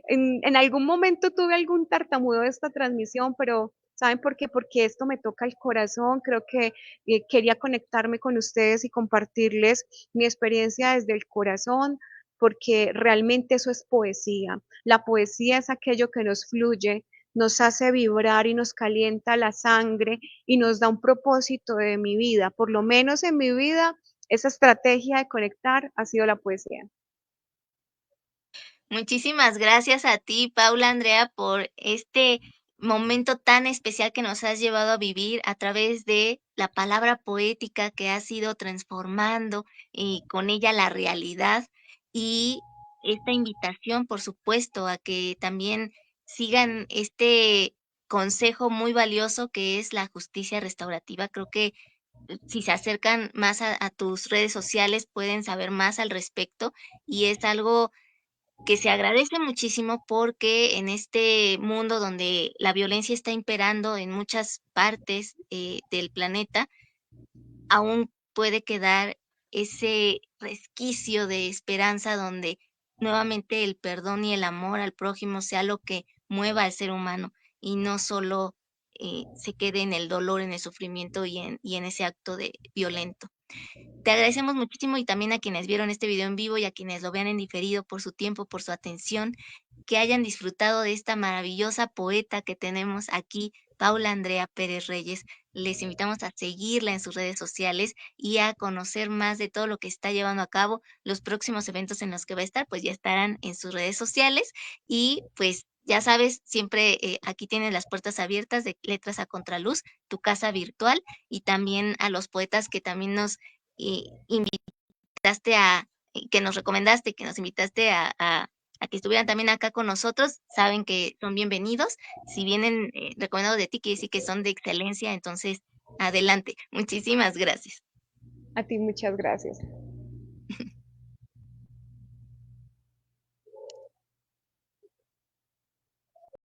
En algún momento tuve algún tartamudo de esta transmisión, pero ¿saben por qué? Porque esto me toca el corazón. Creo que quería conectarme con ustedes y compartirles mi experiencia desde el corazón, porque realmente eso es poesía. La poesía es aquello que nos fluye, nos hace vibrar y nos calienta la sangre y nos da un propósito de mi vida. Por lo menos en mi vida, esa estrategia de conectar ha sido la poesía. Muchísimas gracias a ti, Paula Andrea, por este momento tan especial que nos has llevado a vivir a través de la palabra poética que has ido transformando y con ella la realidad y esta invitación, por supuesto, a que también sigan este consejo muy valioso que es la justicia restaurativa. Creo que si se acercan más a tus redes sociales pueden saber más al respecto y es algo que se agradece muchísimo porque en este mundo donde la violencia está imperando en muchas partes del planeta, aún puede quedar ese resquicio de esperanza donde nuevamente el perdón y el amor al prójimo sea lo que mueva al ser humano y no solo se quede en el dolor, en el sufrimiento y en ese acto de violento. Te agradecemos muchísimo y también a quienes vieron este video en vivo y a quienes lo vean en diferido por su tiempo, por su atención, que hayan disfrutado de esta maravillosa poeta que tenemos aquí, Paula Andrea Pérez Reyes. Les invitamos a seguirla en sus redes sociales y a conocer más de todo lo que está llevando a cabo. Los próximos eventos en los que va a estar, pues ya estarán en sus redes sociales y pues ya sabes, siempre aquí tienes las puertas abiertas de Letras a Contraluz, tu casa virtual y también a los poetas que también nos invitaste que nos recomendaste, que nos invitaste a que estuvieran también acá con nosotros, saben que son bienvenidos. Si vienen recomendados de ti, quiere decir que son de excelencia, entonces adelante. Muchísimas gracias. A ti muchas gracias.